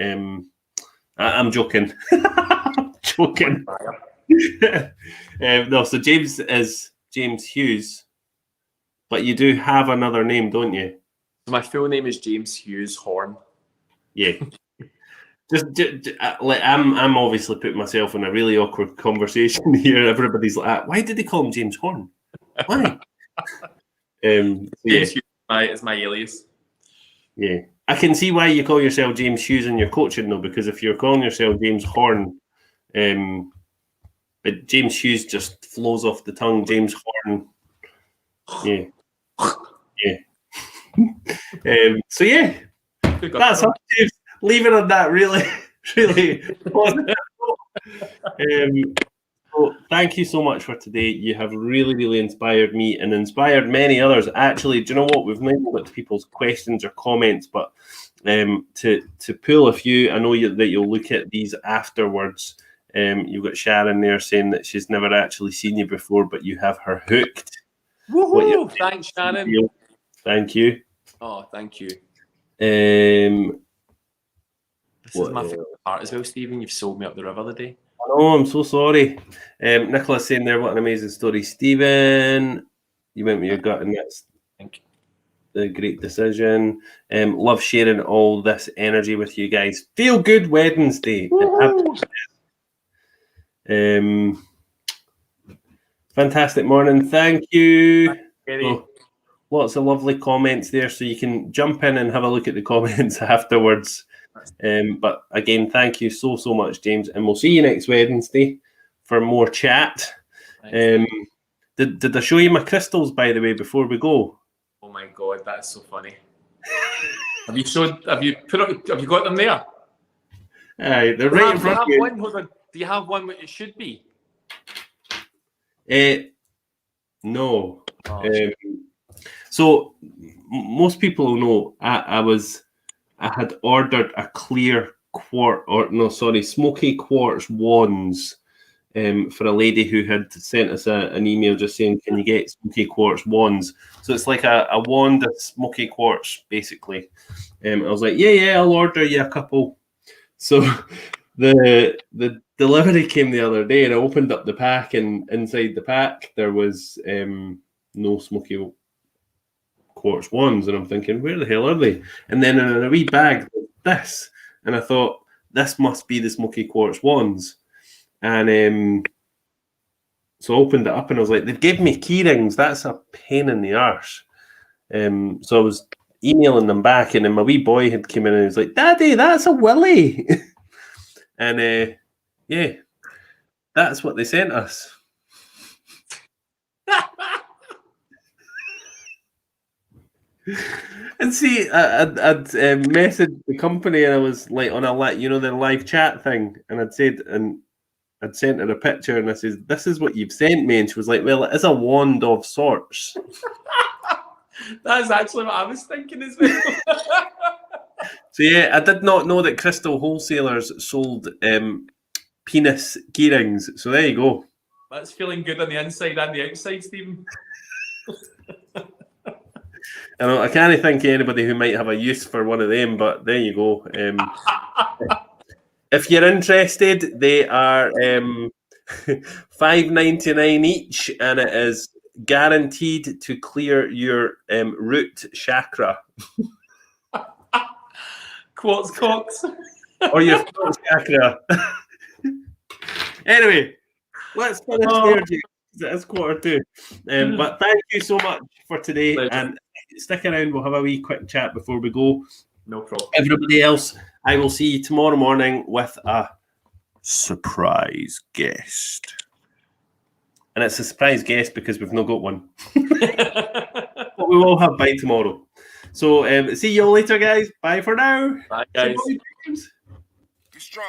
I'm joking. I'm joking. No, so James is James Hughes, but you do have another name, don't you? My full name is James Hughes Horn. Yeah. I'm obviously putting myself in a really awkward conversation here. Everybody's like, why did they call him James Horn? Why? James Hughes is my alias. Yeah. I can see why you call yourself James Hughes in your coaching, though, because if you're calling yourself James Horn, but James Hughes just flows off the tongue. James Horn. Yeah. Yeah. So, yeah. That's up to leave it on that really, really positive. So thank you so much for today. You have really, really inspired me and inspired many others. Actually, do you know what? We've not got to people's questions or comments, but to pull a few, I know that you'll look at these afterwards. You've got Sharon there saying that she's never actually seen you before, but you have her hooked. Woohoo! Thanks, Sharon. Thank you. Oh, thank you. This is my favourite part as well, Stephen. You've sold me up the river today. Oh, I'm so sorry. Nicholas saying there, what an amazing story. Stephen, you went with your gut, and that's the great decision. Love sharing all this energy with you guys. Feel good Wednesday. Fantastic morning. Thank you. So, lots of lovely comments there, so you can jump in and have a look at the comments afterwards. But again, thank you so much, James, and we'll see you next Wednesday for more chat. Did I show you my crystals, by the way, before we go? Oh my god, that's so funny. Have you got them there? They're right in front of you. Hold on. Do you have one what it should be? No. So most people know I had ordered a clear smoky quartz wands for a lady who had sent us an email just saying, can you get smoky quartz wands? So it's like a wand of smoky quartz, basically. I was like, yeah, I'll order you a couple. So the delivery came the other day, and I opened up the pack, and inside the pack there was no smoky quartz wands, and I'm thinking, where the hell are they? And then in a wee bag, this, and I thought, this must be the smoky quartz wands. And so I opened it up, and I was like, they've given me key rings. That's a pain in the arse. So I was emailing them back, and then my wee boy had come in and he was like, Daddy, that's a willy. And yeah, that's what they sent us. And see, I'd messaged the company, and I was like on the live chat thing, and I'd sent her a picture, and I said, "This is what you've sent me," and she was like, "Well, it is a wand of sorts." That's actually what I was thinking as well. So yeah, I did not know that Crystal Wholesalers sold penis key rings. So there you go. That's feeling good on the inside and the outside, Stephen. I can't think of anybody who might have a use for one of them, but there you go. If you're interested, they are $5.99 each, and it is guaranteed to clear your root chakra. Quartz cocks. Or your throat chakra. Anyway, let's finish there, Jake. It's 1:45. But thank you so much for today. Pleasure. And stick around. We'll have a wee quick chat before we go. No problem. Everybody else, I will see you tomorrow morning with a surprise guest. And it's a surprise guest because we've not got one. But we will have by tomorrow. So see you all later, guys. Bye for now. Bye, guys. Be strong.